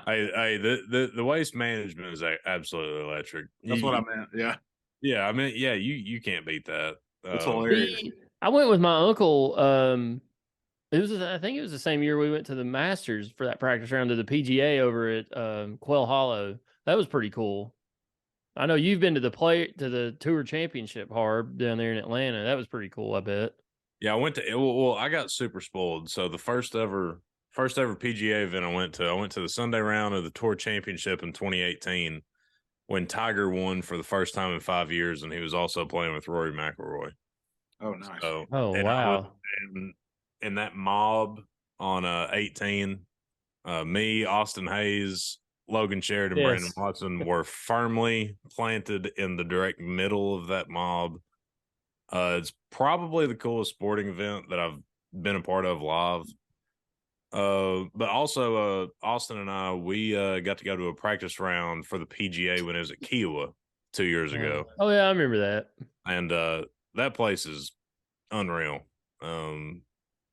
The waste management is absolutely electric. That's what I meant. Yeah. Yeah. I mean, yeah, you can't beat that. It's hilarious. I went with my uncle. I think it was the same year we went to the Masters for that practice round to the PGA over at Quail Hollow. That was pretty cool. I know you've been to the Tour Championship, Harb, down there in Atlanta. That was pretty cool, I bet. Yeah, I went to well, I got super spoiled. So the first ever PGA event I went to the Sunday round of the Tour Championship in 2018 when Tiger won for the first time in 5 years, and he was also playing with Rory McIlroy. Oh, nice. Wow. in that mob on 18, me, Austin Hayes, Logan Sheridan, Brandon Yes. Watson were firmly planted in the direct middle of that mob. It's probably the coolest sporting event that I've been a part of live. But also, Austin and I, we got to go to a practice round for the PGA when it was at Kiowa 2 years ago. Oh yeah, I remember that. And that place is unreal.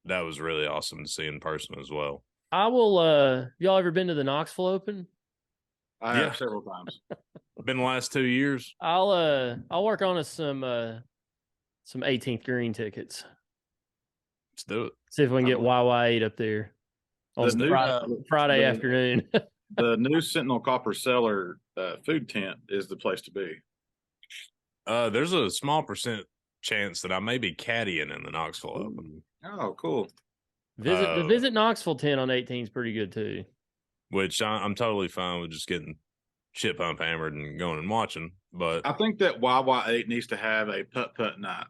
That was really awesome to see in person as well. I will. Y'all ever been to the Knoxville Open? I have several times. Been the last 2 years. I'll work on us some 18th green tickets. Let's do it. See if we can get YY8 up there on Friday afternoon. The new Sentinel Copper Cellar food tent is the place to be. There's a small percent chance that I may be caddying in the Knoxville Open. Oh, cool. The Visit Knoxville tent on 18 is pretty good too. Which I'm totally fine with just getting shit pump hammered and going and watching. But I think that YY8 needs to have a putt night.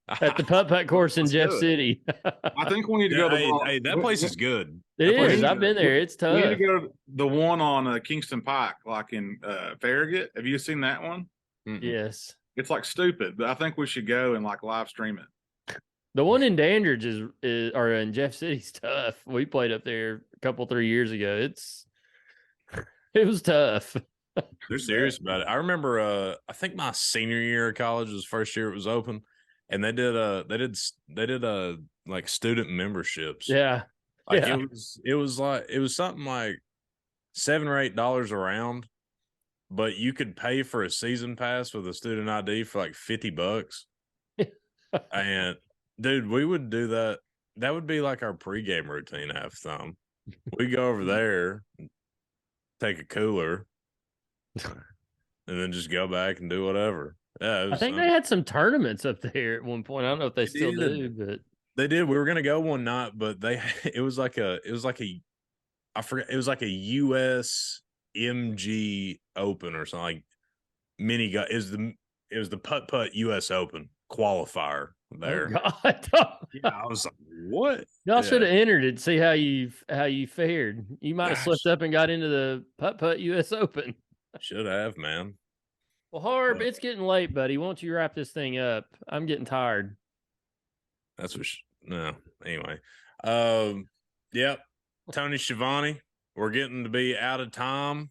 At the putt course in Jeff City. I think we need to go to hey, that place is good. It is. I've been there. It's tough. We need to go to the one on Kingston Pike, like in Farragut. Have you seen that one? Yes. It's like stupid, but I think we should go and like live stream it. The one in Dandridge is or in Jeff City's tough. We played up there a couple 3 years ago. It was tough. They're serious about it. I remember I think my senior year of college was the first year it was open, and they did like student memberships. Yeah. Like it was something like $7 or $8 a round, but you could pay for a season pass with a student ID for like $50. And dude, we would do that. That would be like our pregame routine half the time. We go over there, take a cooler, and then just go back and do whatever. Yeah, I think they had some tournaments up there at one point. I don't know if they still do, but they did. We were gonna go one night, but it was like a I forget, it was like a US MG Open or something, like it was the putt US Open qualifier there. Oh, God. Yeah, I was like, what? Y'all should have entered it, see how you fared. You might have slipped up and got into the putt US Open. Should have, man. Well, Harb, it's getting late, buddy. Won't you wrap this thing up? I'm getting tired. That's what. No, anyway. Yep. Tony Schiavone, we're getting to be out of time.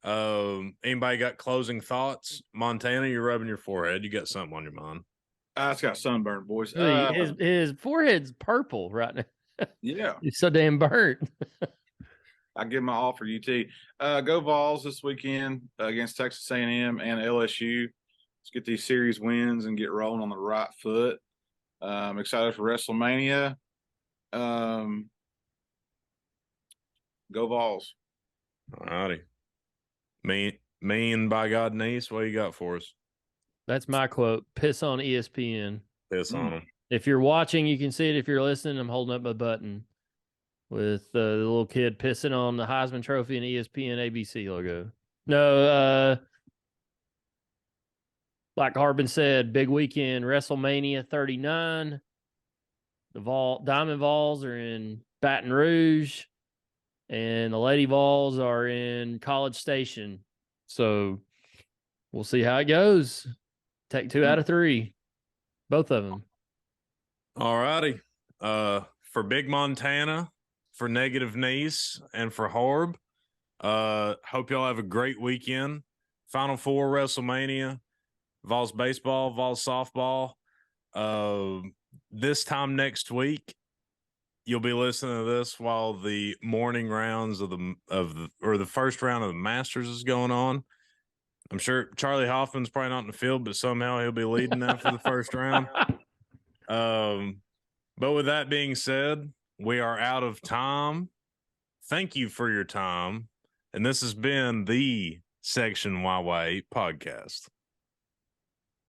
Anybody got closing thoughts? Montana, you're rubbing your forehead. You got something on your mind? It's got sunburn, boys. His forehead's purple right now. Yeah, He's so damn burnt. I give my all for UT. Go Vols this weekend against Texas A&M and LSU. Let's get these series wins and get rolling on the right foot. I'm excited for WrestleMania. Go Vols. All righty. Me and by God, Nease, what you got for us? That's my quote. Piss on ESPN. Piss on them. If you're watching, you can see it. If you're listening, I'm holding up my button with the little kid pissing on the Heisman Trophy and ESPN ABC logo. No, like Harbin said, big weekend, WrestleMania 39. The Diamond Vols are in Baton Rouge, and the Lady Vols are in College Station. So we'll see how it goes. Take 2 out of 3, both of them. All righty. For Big Montana, for Negative Nease, and for Harb, hope y'all have a great weekend. Final Four, WrestleMania, Vols baseball, Vols softball. This time next week, you'll be listening to this while the morning rounds of the first round of the Masters is going on. I'm sure Charlie Hoffman's probably not in the field, but somehow he'll be leading that for the first round. But with that being said, we are out of time. Thank you for your time. And this has been the Section YY podcast.